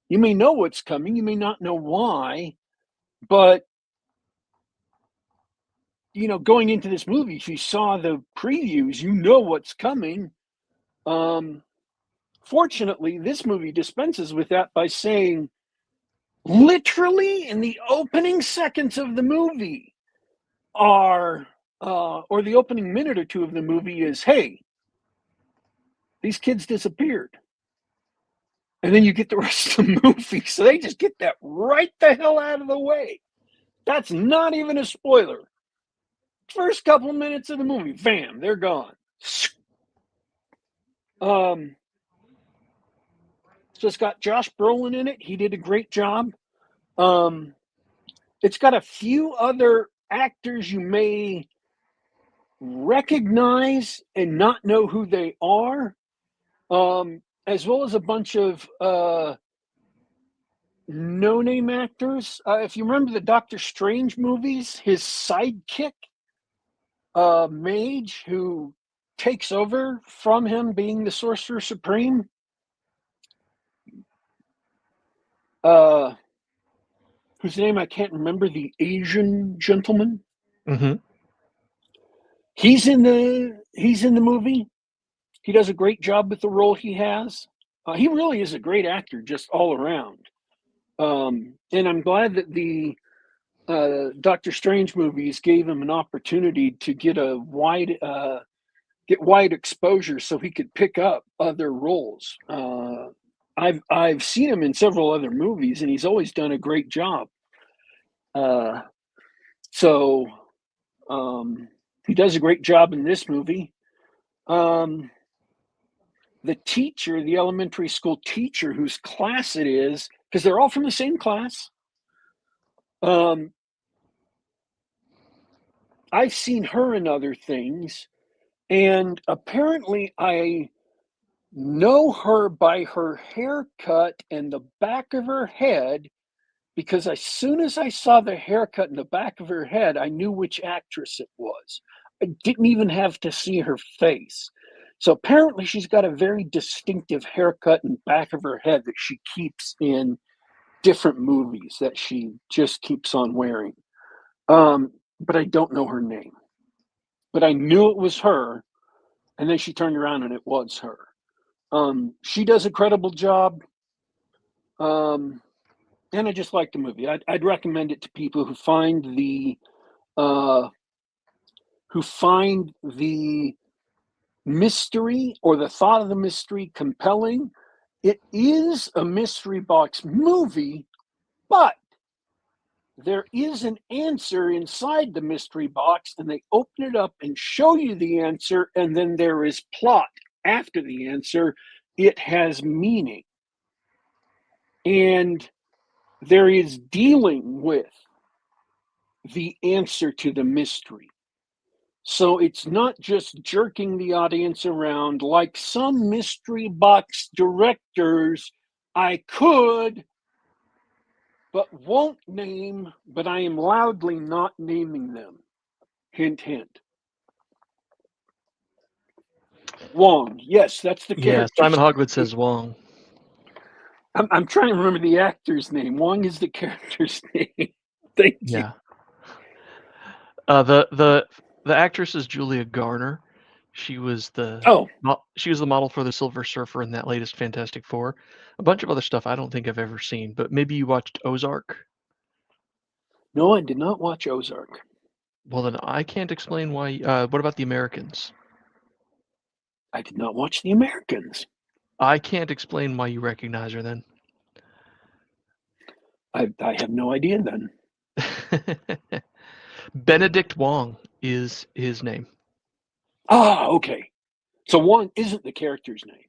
Speaker 1: You may know what's coming, you may not know why, but going into this movie, if you saw the previews, you know what's coming. Fortunately, this movie dispenses with that by saying literally in the opening seconds of the movie are, or the opening minute or two of the movie is, hey, these kids disappeared. And then you get the rest of the movie. So they just get that right the hell out of the way. That's not even a spoiler. First couple minutes of the movie, bam, they're gone. So it's got Josh Brolin in it. He did a great job. It's got a few other actors you may recognize and not know who they are, as well as a bunch of no-name actors. If you remember the Doctor Strange movies, his sidekick, Mage, who takes over from him being the Sorcerer Supreme, whose name I can't remember, the Asian gentleman.
Speaker 2: Mm-hmm.
Speaker 1: He's in the movie. He does a great job with the role he has. He really is a great actor, just all around. And I'm glad that the Doctor Strange movies gave him an opportunity to get wide exposure, so he could pick up other roles. I've seen him in several other movies, and he's always done a great job. So he does a great job in this movie. The teacher, the elementary school teacher whose class it is, because they're all from the same class. I've seen her in other things, and apparently I know her by her haircut and the back of her head, because as soon as I saw the haircut and the back of her head, I knew which actress it was. I didn't even have to see her face. So apparently she's got a very distinctive haircut and back of her head that she keeps in different movies that she just keeps on wearing. But I don't know her name. But I knew it was her, and then she turned around and it was her. She does a credible job. And I just like the movie. I'd recommend it to people who find the mystery or the thought of the mystery compelling. It is a mystery box movie, but there is an answer inside the mystery box, and they open it up and show you the answer, and then there is plot after the answer. It has meaning. And there is dealing with the answer to the mystery. So it's not just jerking the audience around like some mystery box directors I could, but won't name, but I am loudly not naming them. Hint, hint. Wong. Yes, that's the
Speaker 2: Yeah,
Speaker 1: character.
Speaker 2: Simon Hogwood says Wong.
Speaker 1: I'm trying to remember the actor's name. Wong is the character's name. Thank you.
Speaker 2: Yeah. The actress is Julia Garner. She was the model for the Silver Surfer in that latest Fantastic Four. A bunch of other stuff I don't think I've ever seen, but maybe you watched Ozark?
Speaker 1: No, I did not watch Ozark.
Speaker 2: Well, then I can't explain why. What about The Americans?
Speaker 1: I did not watch The Americans.
Speaker 2: I can't explain why you recognize her then.
Speaker 1: I have no idea then.
Speaker 2: Benedict Wong is his name.
Speaker 1: Ah, okay. So Wong isn't the character's name.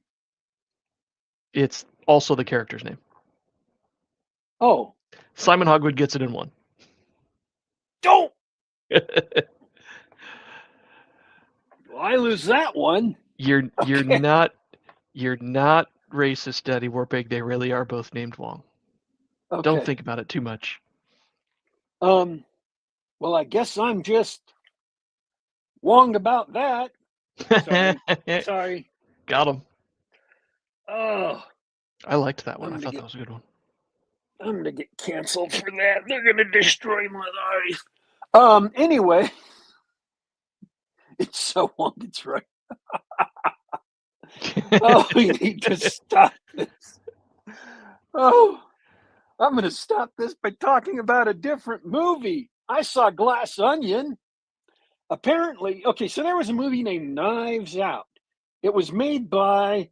Speaker 2: It's also the character's name.
Speaker 1: Oh.
Speaker 2: Simon Hogwood gets it in one.
Speaker 1: Don't! Well, I lose that one.
Speaker 2: You're not racist, Daddy Warpig. They really are both named Wong. Okay. Don't think about it too much.
Speaker 1: Well, I guess I'm just Wong about that. Sorry.
Speaker 2: Got him.
Speaker 1: Oh.
Speaker 2: I liked that one. I thought that was a good one.
Speaker 1: I'm gonna get canceled for that. They're gonna destroy my life. Anyway. It's so Wong, it's right. Oh, we need to stop this. Oh. I'm going to stop this by talking about a different movie. I saw Glass Onion. Apparently, okay, so there was a movie named Knives Out. It was made by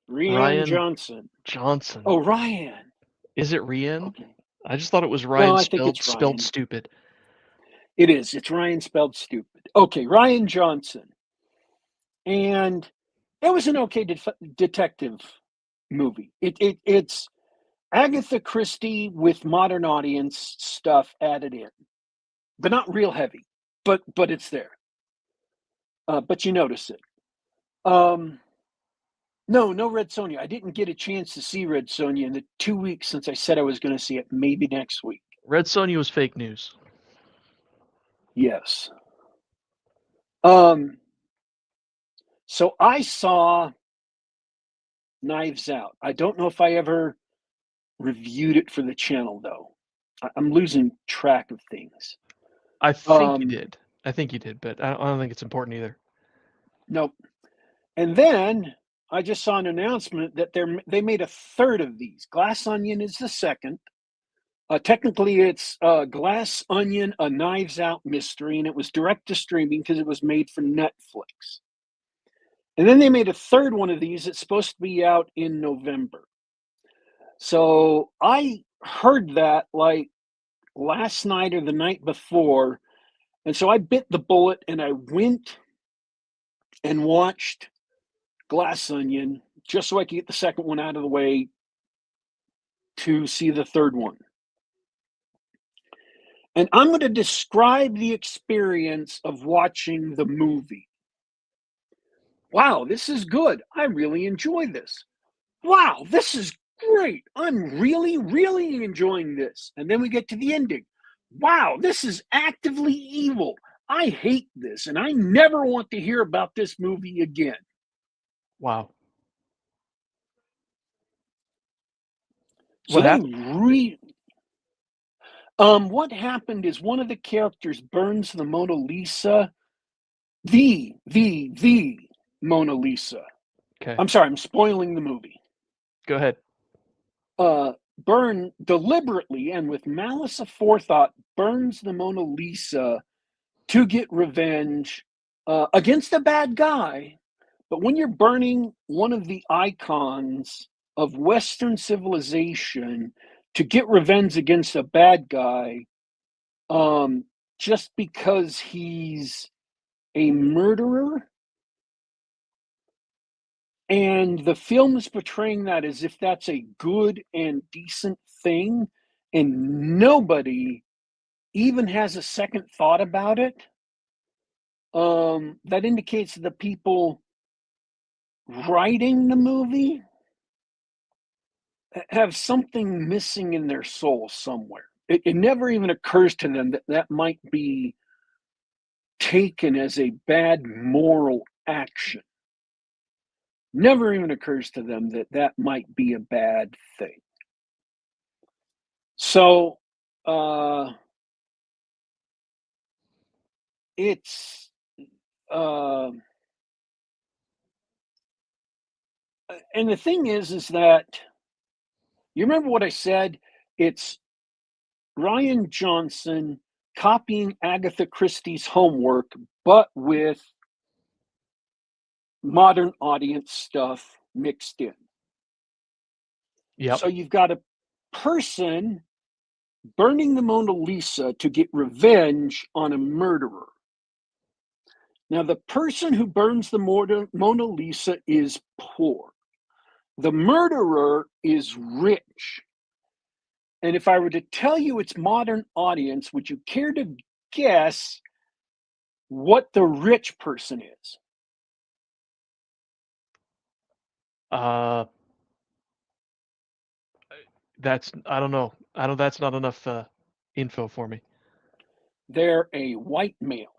Speaker 1: Rian
Speaker 2: Ryan
Speaker 1: Johnson.
Speaker 2: Johnson.
Speaker 1: Oh, Ryan.
Speaker 2: Is it Rian?
Speaker 1: Okay.
Speaker 2: I just thought it was
Speaker 1: No,
Speaker 2: Ryan
Speaker 1: I think it's
Speaker 2: spelled
Speaker 1: Ryan.
Speaker 2: stupid.
Speaker 1: It is. It's Ryan spelled stupid. Okay, Rian Johnson. And it was an okay detective movie. It's Agatha Christie with modern audience stuff added in, but not real heavy. But it's there. But you notice it. No, Red Sonja. I didn't get a chance to see Red Sonja in the 2 weeks since I said I was going to see it. Maybe next week.
Speaker 2: Red Sonja was fake news.
Speaker 1: Yes. So I saw Knives Out. I don't know if I ever reviewed it for the channel though. I'm losing track of things.
Speaker 2: I think you did. I think you did, but I don't think it's important either.
Speaker 1: Nope. And then I just saw an announcement that they made a third of these. Glass Onion is the second. Technically, it's Glass Onion, a Knives Out mystery, and it was direct to streaming because it was made for Netflix. And then they made a third one of these. It's supposed to be out in November. So I heard that like last night or the night before. And so I bit the bullet and I went and watched Glass Onion just so I could get the second one out of the way to see the third one. And I'm going to describe the experience of watching the movie. Wow, this is good. I really enjoy this. Wow, this is great. I'm really, really enjoying this. And then we get to the ending. Wow, this is actively evil. I hate this, and I never want to hear about this movie again.
Speaker 2: Wow.
Speaker 1: So
Speaker 2: What
Speaker 1: they
Speaker 2: happened?
Speaker 1: what happened is one of the characters burns the Mona Lisa, the Mona Lisa.
Speaker 2: Okay.
Speaker 1: I'm sorry, I'm spoiling the movie.
Speaker 2: Go ahead.
Speaker 1: Burn deliberately and with malice aforethought burns the Mona Lisa to get revenge against a bad guy. But when you're burning one of the icons of Western civilization to get revenge against a bad guy, just because he's a murderer, and the film is portraying that as if that's a good and decent thing, and nobody even has a second thought about it, that indicates that the people writing the movie have something missing in their soul somewhere. It never even occurs to them that that might be taken as a bad moral action. Never even occurs to them that that might be a bad thing. So it's and the thing is that you remember what I said? It's Rian Johnson copying Agatha Christie's homework, but with modern audience stuff mixed in.
Speaker 2: Yep.
Speaker 1: So you've got a person burning the Mona Lisa to get revenge on a murderer. Now, the person who burns the Mona Lisa is poor. The murderer is rich. And if I were to tell you its modern audience, would you care to guess what the rich person is?
Speaker 2: Uh, I don't know. That's not enough info for me.
Speaker 1: They're a white male.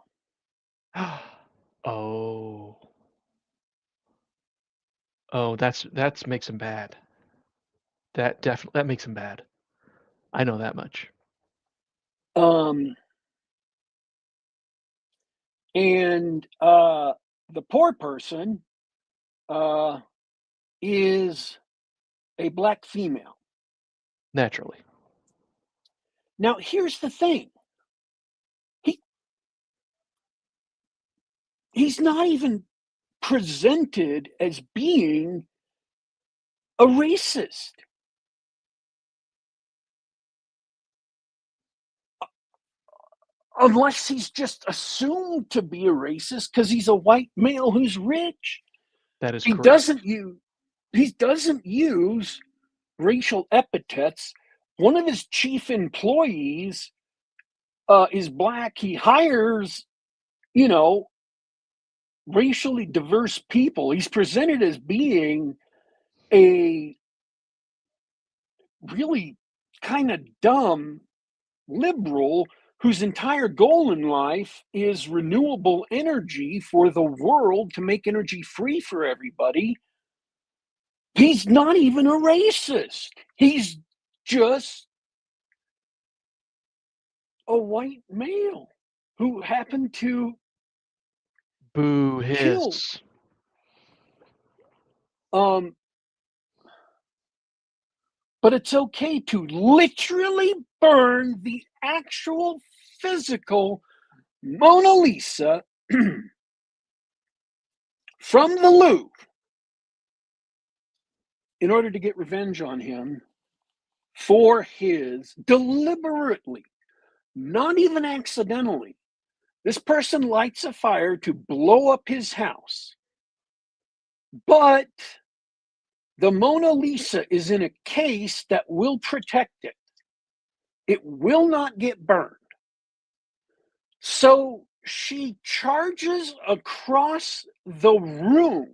Speaker 2: Oh. Oh, that's makes him bad. That makes him bad. I know that much.
Speaker 1: Um, and the poor person is a black female.
Speaker 2: Naturally.
Speaker 1: Now, here's the thing. He's not even presented as being a racist. Unless he's just assumed to be a racist because he's a white male who's rich.
Speaker 2: That is
Speaker 1: He
Speaker 2: correct.
Speaker 1: doesn't use racial epithets. One of his chief employees is black. He hires, racially diverse people. He's presented as being a really kind of dumb liberal whose entire goal in life is renewable energy for the world to make energy free for everybody. He's not even a racist. He's just a white male who happened to
Speaker 2: Boo
Speaker 1: kill.
Speaker 2: hiss.
Speaker 1: But it's okay to literally burn the actual physical Mona Lisa from the Louvre in order to get revenge on him for his deliberately, not even accidentally. This person lights a fire to blow up his house, but the Mona Lisa is in a case that will protect it. It will not get burned. So she charges across the room,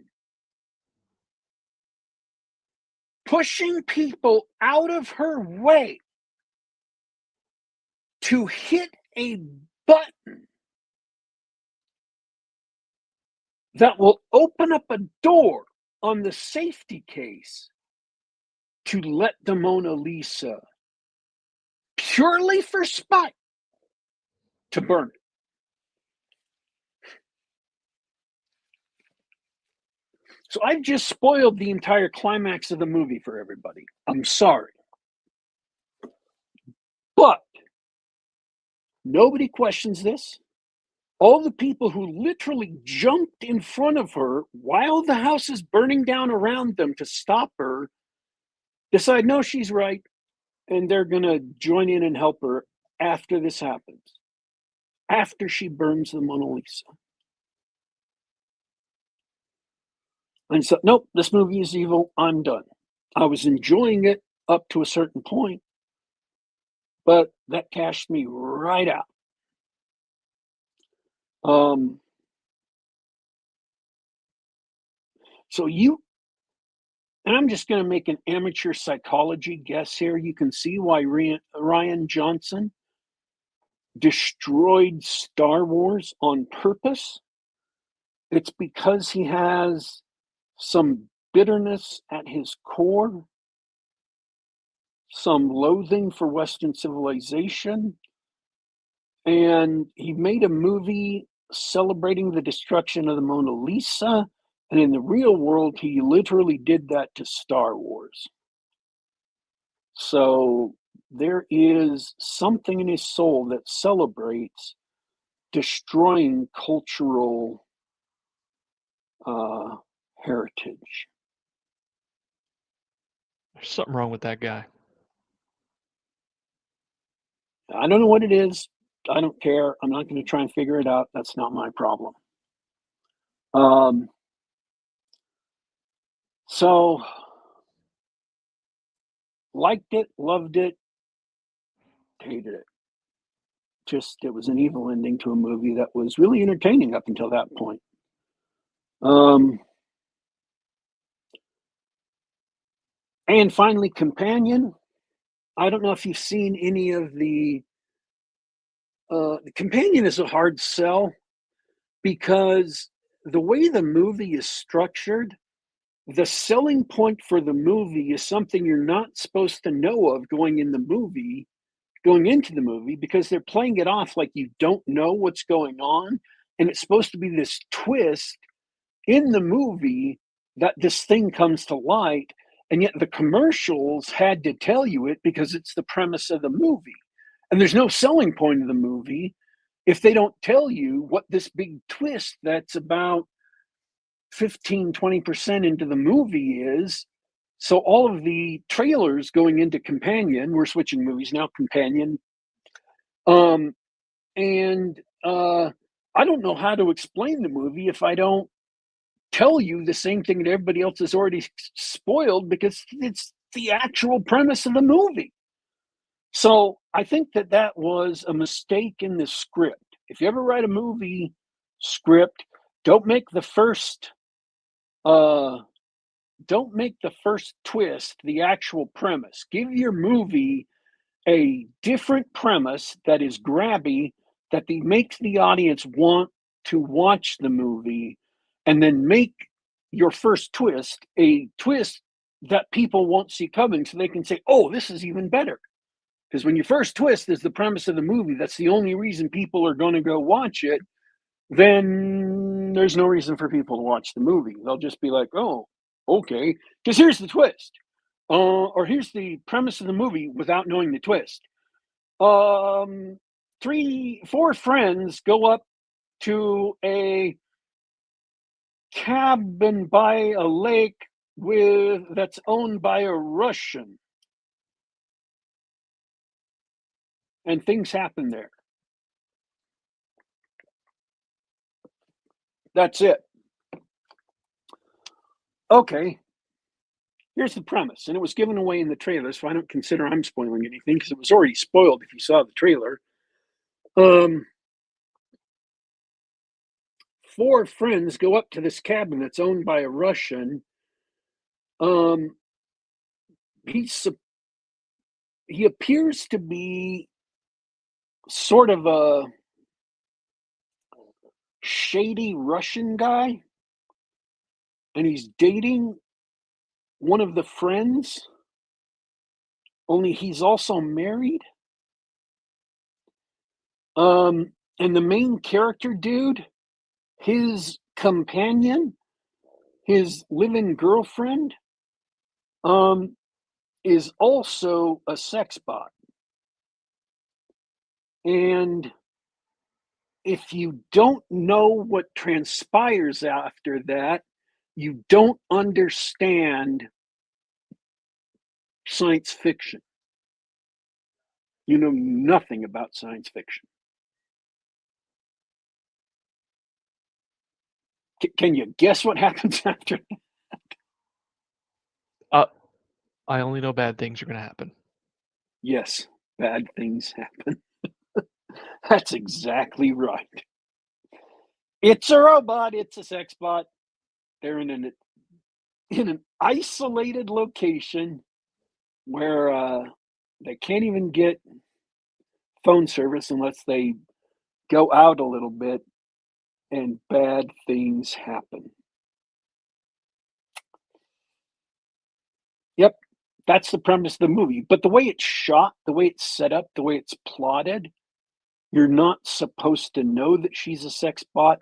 Speaker 1: pushing people out of her way to hit a button that will open up a door on the safety case to let the Mona Lisa, purely for spite, to burn it. So I've just spoiled the entire climax of the movie for everybody. I'm sorry. But nobody questions this. All the people who literally jumped in front of her while the house is burning down around them to stop her decide, no, she's right. And they're going to join in and help her after this happens, after she burns the Mona Lisa. And so, nope, this movie is evil. I'm done. I was enjoying it up to a certain point, but that cashed me right out. So and I'm just going to make an amateur psychology guess here. You can see why Rian Johnson destroyed Star Wars on purpose. It's because he has some bitterness at his core, some loathing for Western civilization, and he made a movie celebrating the destruction of the Mona Lisa. And in the real world, he literally did that to Star Wars. So there is something in his soul that celebrates destroying cultural heritage.
Speaker 2: There's something wrong with that guy.
Speaker 1: I don't know what it is. I don't care. I'm not going to try and figure it out. That's not my problem. So, liked it, loved it, hated it. Just, it was an evil ending to a movie that was really entertaining up until that point. And finally, Companion. I don't know if you've seen any of the Companion is a hard sell because the way the movie is structured, the selling point for the movie is something you're not supposed to know of going into the movie, because they're playing it off like you don't know what's going on. And it's supposed to be this twist in the movie that this thing comes to light. And yet the commercials had to tell you it because it's the premise of the movie. And there's no selling point of the movie if they don't tell you what this big twist that's about 15-20% into the movie is. So all of the trailers going into Companion, we're switching movies now, Companion. And I don't know how to explain the movie if I don't tell you the same thing that everybody else has already spoiled, because it's the actual premise of the movie. So I think that was a mistake in the script. If you ever write a movie script, don't make the first twist the actual premise. Give your movie a different premise that is grabby, that makes the audience want to watch the movie, and then make your first twist a twist that people won't see coming, so they can say, oh, this is even better. Because when your first twist is the premise of the movie, that's the only reason people are going to go watch it, then there's no reason for people to watch the movie. They'll just be like, oh, okay. Because here's the twist. Or here's the premise of the movie without knowing the twist. 4 friends go up to a cabin by a lake that's owned by a Russian. And things happen there. That's it. Okay. Here's the premise, and it was given away in the trailer, so I don't consider I'm spoiling anything because it was already spoiled if you saw the trailer. 4 friends go up to this cabin that's owned by a Russian. He appears to be sort of a shady Russian guy, and he's dating one of the friends, only he's also married. And the main character dude, his companion, his live-in girlfriend, is also a sex bot. And if you don't know what transpires after that, you don't understand science fiction. You know nothing about science fiction. Can you guess what happens after
Speaker 2: that? I only know bad things are going to happen.
Speaker 1: Yes, bad things happen. That's exactly right. It's a robot. It's a sex bot. They're in an isolated location where they can't even get phone service unless they go out a little bit, and bad things happen. Yep, that's the premise of the movie. But the way it's shot, the way it's set up, the way it's plotted, you're not supposed to know that she's a sex bot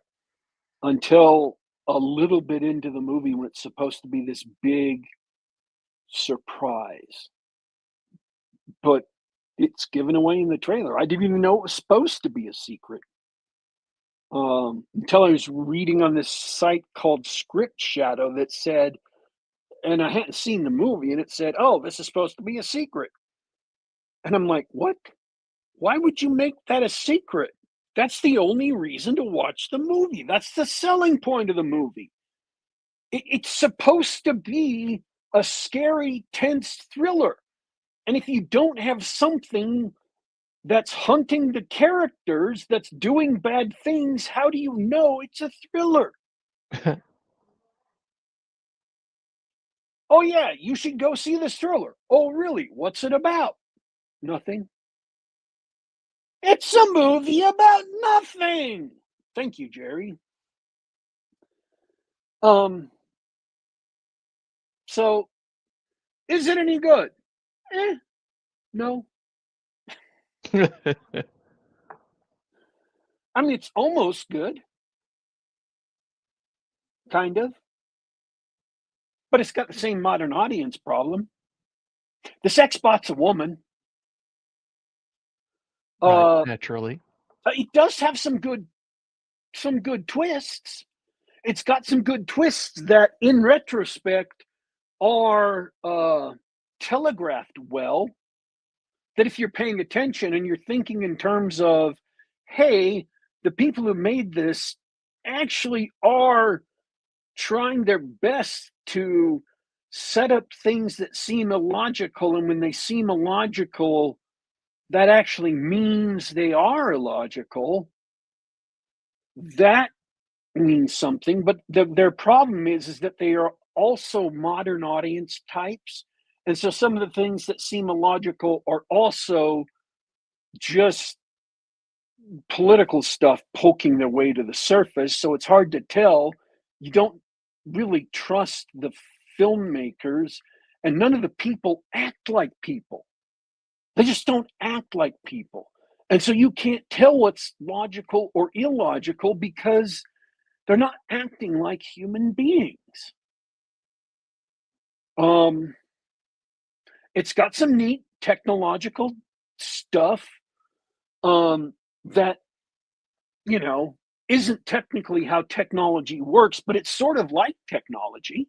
Speaker 1: until a little bit into the movie, when it's supposed to be this big surprise. But it's given away in the trailer. I didn't even know it was supposed to be a secret. Until I was reading on this site called Script Shadow that said, and I hadn't seen the movie, and it said, oh, this is supposed to be a secret. And I'm like, what? Why would you make that a secret? That's the only reason to watch the movie. That's the selling point of the movie. It's supposed to be a scary, tense thriller. And if you don't have something that's hunting the characters, that's doing bad things, how do you know it's a thriller? Oh, yeah, you should go see this thriller. Oh, really? What's it about? Nothing. It's a movie about nothing. Thank you, Jerry. So is it any good? No. I mean, it's almost good. Kind of. But it's got the same modern audience problem. The sex bot's a woman.
Speaker 2: Right,
Speaker 1: Uh,
Speaker 2: naturally.
Speaker 1: it does have some good twists. It's got some good twists that, in retrospect, are telegraphed well. That if you're paying attention and you're thinking in terms of, hey, the people who made this actually are trying their best to set up things that seem illogical, and when they seem illogical, that actually means they are illogical. That means something, but their problem is that they are also modern audience types, and so some of the things that seem illogical are also just political stuff poking their way to the surface. So it's hard to tell. You don't really trust the filmmakers, and none of the people act like people. They just don't act like people. And so you can't tell what's logical or illogical because they're not acting like human beings. Um, it's got some neat technological stuff that, you know, isn't technically how technology works, but it's sort of like technology.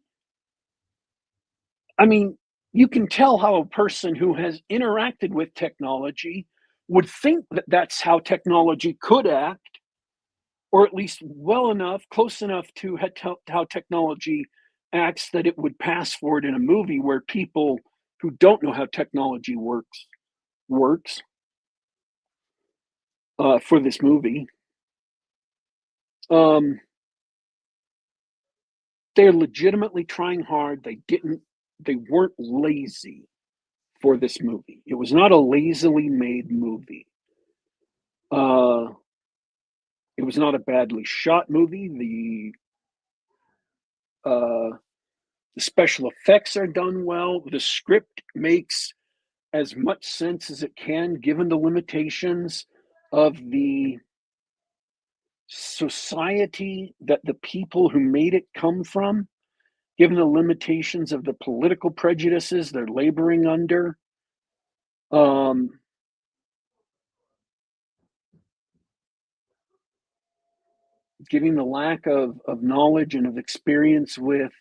Speaker 1: I mean, you can tell how a person who has interacted with technology would think that that's how technology could act, or at least well enough, close enough to how technology acts that it would pass for it in a movie where people who don't know how technology works for this movie. Um, they're legitimately trying hard. They weren't lazy for this movie. It was not a lazily made movie. Uh, it was not a badly shot movie. Uh, the special effects are done well. The script makes as much sense as it can, given the limitations of the society that the people who made it come from, given the limitations of the political prejudices they're laboring under. Um, Giving the lack of knowledge and of experience with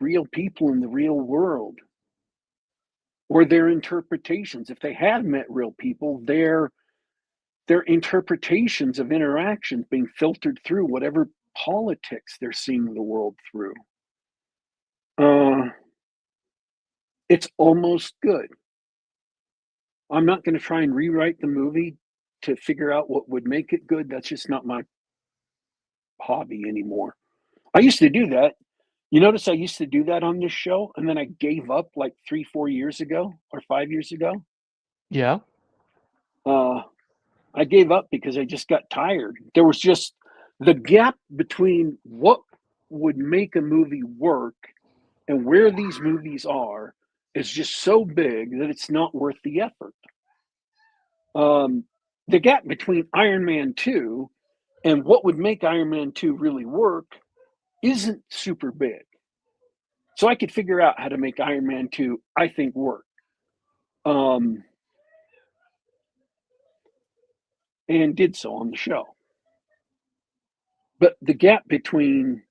Speaker 1: real people in the real world, or their interpretations. If they have met real people, their interpretations of interactions being filtered through whatever politics they're seeing the world through. Uh, it's almost good. I'm not going to try and rewrite the movie to figure out what would make it good. That's just not my hobby anymore. I used to do that. You notice I used to do that on this show, and then I gave up like 3, 4 years ago or 5 years ago.
Speaker 2: Yeah.
Speaker 1: Uh, I gave up because I just got tired. There was just the gap between what would make a movie work and where these movies are is just so big that it's not worth the effort. Um, the gap between Iron Man 2 and what would make Iron Man 2 really work isn't super big. So I could figure out how to make Iron Man 2, I think, work. Um, and did so on the show. But the gap between,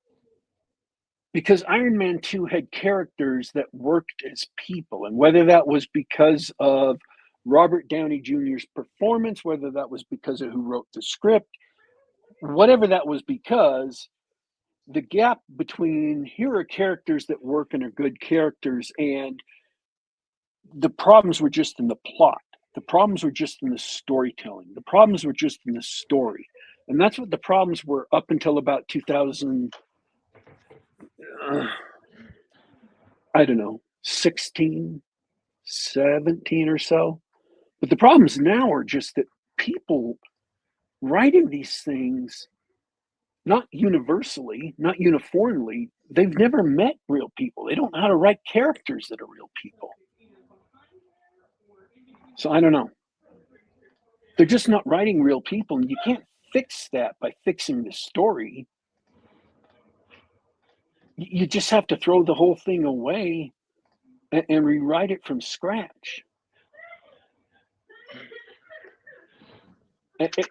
Speaker 1: because Iron Man 2 had characters that worked as people, and whether that was because of Robert Downey Jr.'s performance, whether that was because of who wrote the script, whatever that was because, the gap between here are characters that work and are good characters, and the problems were just in the plot. The problems were just in the storytelling. The problems were just in the story. And that's what the problems were up until about 2000, I don't know, 16, 17 or so. But the problems now are just that people writing these things, not universally, not uniformly, they've never met real people. They don't know how to write characters that are real people. So I don't know. They're just not writing real people, and you can't fix that by fixing the story. You just have to throw the whole thing away and rewrite it from scratch.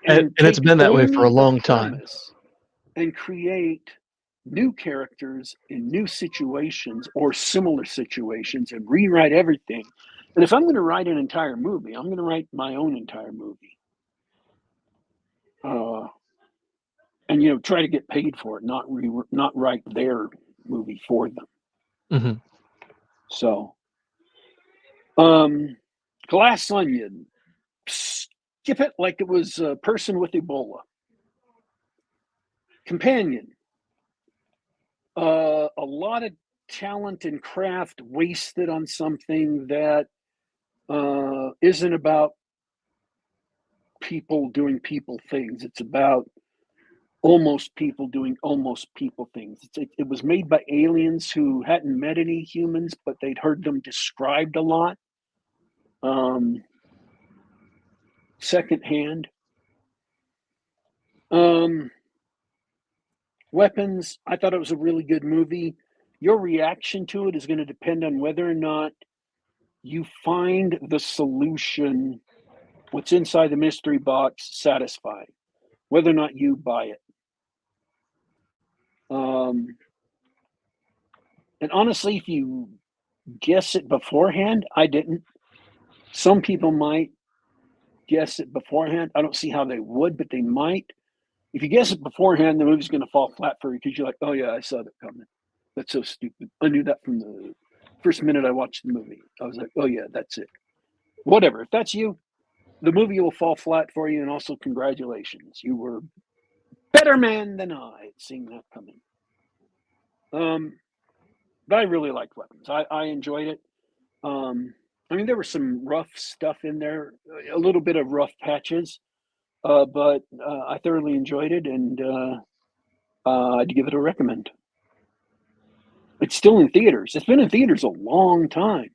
Speaker 2: And it's
Speaker 1: take
Speaker 2: been that way for a
Speaker 1: only the
Speaker 2: long time.
Speaker 1: premise and create new characters in new situations or similar situations and rewrite everything. And if I'm going to write an entire movie, I'm going to write my own entire movie. And try to get paid for it, not write their movie for them.
Speaker 2: Mm-hmm.
Speaker 1: So, Glass Onion, skip it like it was a person with Ebola. Companion, a lot of talent and craft wasted on something that isn't about people doing people things. It's about almost people doing almost people things. It was made by aliens who hadn't met any humans, but they'd heard them described a lot. Secondhand. Weapons, I thought it was a really good movie. Your reaction to it is going to depend on whether or not you find the solution, what's inside the mystery box, satisfying, whether or not you buy it. And honestly, if you guess it beforehand, I didn't. Some people might guess it beforehand. I don't see how they would, but they might. If you guess it beforehand, the movie's going to fall flat for you because you're like, oh, yeah, I saw that coming. That's so stupid. I knew that from the first minute I watched the movie. I was like, oh, yeah, that's it. Whatever. If that's you, the movie will fall flat for you. And also, congratulations. You were better man than I at seeing that coming. But I really liked Weapons. I enjoyed it. I mean, there was some rough stuff in there, a little bit of rough patches, but I thoroughly enjoyed it, and I'd give it a recommend. It's still in theaters. It's been in theaters a long time,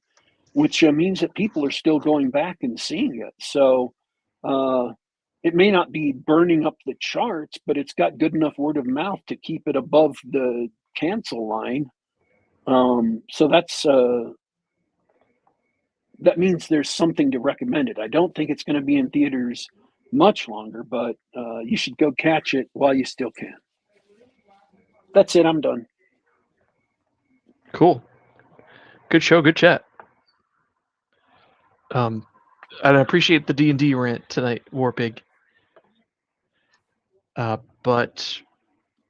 Speaker 1: which means that people are still going back and seeing it. So it may not be burning up the charts, but it's got good enough word of mouth to keep it above the cancel line. So that means there's something to recommend it. I don't think it's going to be in theaters much longer, but you should go catch it while you still can. That's it. I'm done.
Speaker 2: Cool. Good show. Good chat. And I appreciate the D&D rant tonight, Warpig. But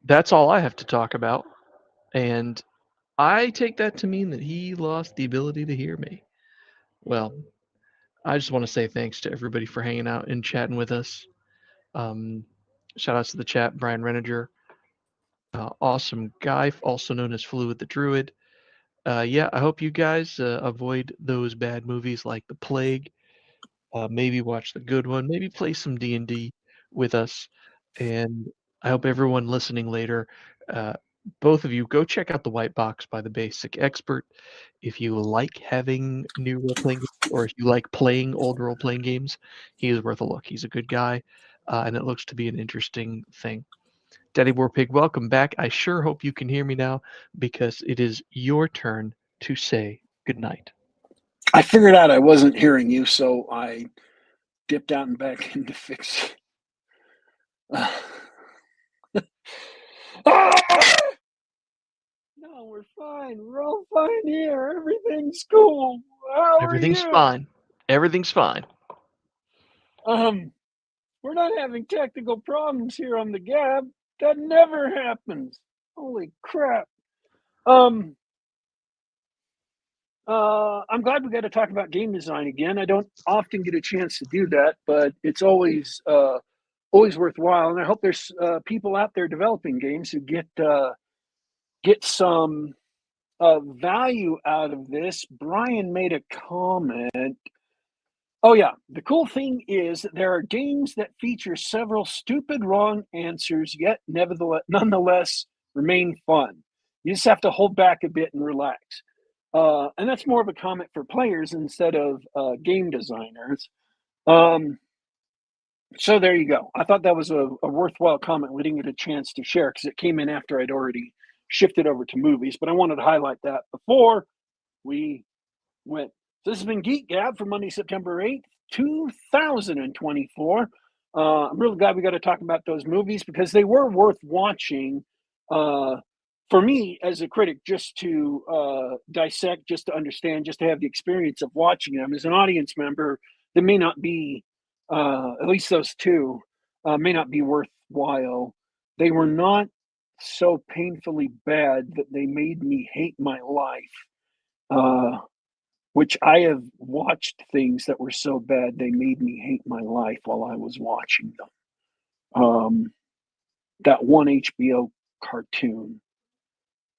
Speaker 2: that's all I have to talk about. And I take that to mean that he lost the ability to hear me. Well, I just want to say thanks to everybody for hanging out and chatting with us. Shout outs to the chat, Brian Reninger, awesome guy, also known as Fluid the Druid. Yeah, I hope you guys avoid those bad movies like The Plague. Maybe watch the good one. Maybe play some D&D with us. And I hope everyone listening later, both of you, go check out The White Box by the Basic Expert. If you like having new role-playing games, or if you like playing old role-playing games, he is worth a look. He's a good guy, and it looks to be an interesting thing. Daddy Warpig, welcome back. I sure hope you can hear me now because it is your turn to say goodnight.
Speaker 1: I figured out I wasn't hearing you, so I dipped out and back in to fix it. No, we're fine. We're all fine here. Everything's cool. How
Speaker 2: Everything's
Speaker 1: are you?
Speaker 2: fine. Everything's fine.
Speaker 1: We're not having technical problems here on the Gab. That never happens. Holy crap. I'm glad we got to talk about game design again. I don't often get a chance to do that, but it's always worthwhile. And I hope there's people out there developing games who get some value out of this. Brian made a comment. Oh yeah, the cool thing is that there are games that feature several stupid wrong answers, yet nonetheless remain fun. You just have to hold back a bit and relax. And that's more of a comment for players instead of game designers. So there you go. I thought that was a worthwhile comment we didn't get a chance to share because it came in after I'd already shifted over to movies, but I wanted to highlight that before we went. So this has been Geek Gab for Monday, September 8th, 2024. I'm really glad we got to talk about those movies because they were worth watching. For me as a critic, just to dissect, just to understand, just to have the experience of watching them. As an audience member, that may not be, at least those two, may not be worthwhile. They were not so painfully bad that they made me hate my life. Which I have watched things that were so bad they made me hate my life while I was watching them. That one HBO cartoon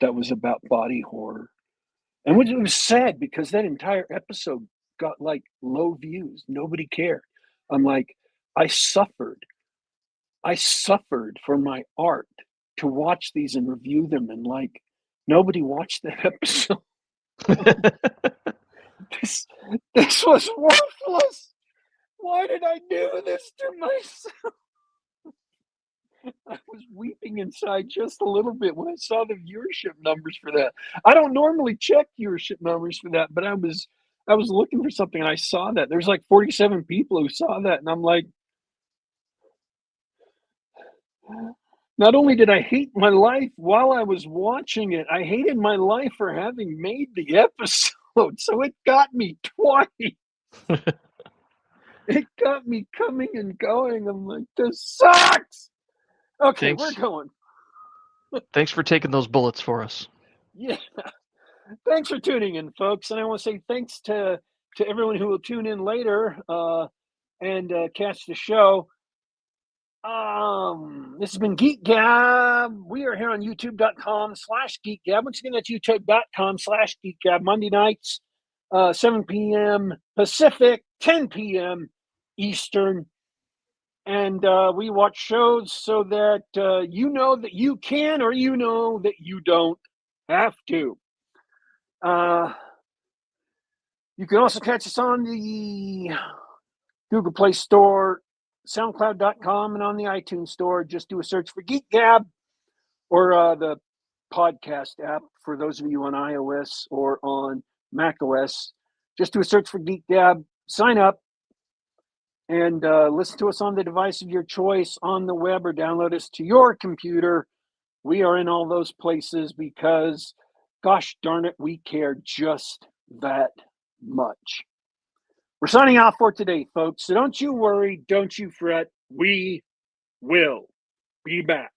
Speaker 1: that was about body horror. And it was sad because that entire episode got like low views. Nobody cared. I'm like, I suffered. I suffered for my art to watch these and review them, and like nobody watched that episode. This was worthless. Why did I do this to myself? I was weeping inside just a little bit when I saw the viewership numbers for that. I don't normally check viewership numbers for that, but I was looking for something and I saw that. There's like 47 people who saw that, and I'm like, not only did I hate my life while I was watching it, I hated my life for having made the episode. So it got me twice. It got me coming and going. I'm like, this sucks. Okay, we're going.
Speaker 2: Thanks for taking those bullets for us.
Speaker 1: Yeah. Thanks for tuning in, folks. And I want to say thanks to everyone who will tune in later and catch the show. This has been Geek Gab. We are here on youtube.com/Geek Gab. Once again, that's youtube.com/Geek Gab. Monday nights, 7 p.m. Pacific, 10 p.m. Eastern. And we watch shows so that you know that you can, or you know that you don't have to. You can also catch us on the Google Play Store, SoundCloud.com, and on the iTunes Store. Just do a search for Geek Gab or the podcast app for those of you on iOS or on Mac OS. Just do a search for Geek Gab, sign up, and listen to us on the device of your choice on the web, or download us to your computer. We are in all those places because, gosh darn it, we care just that much. We're signing off for today, folks. So don't you worry, don't you fret. We will be back.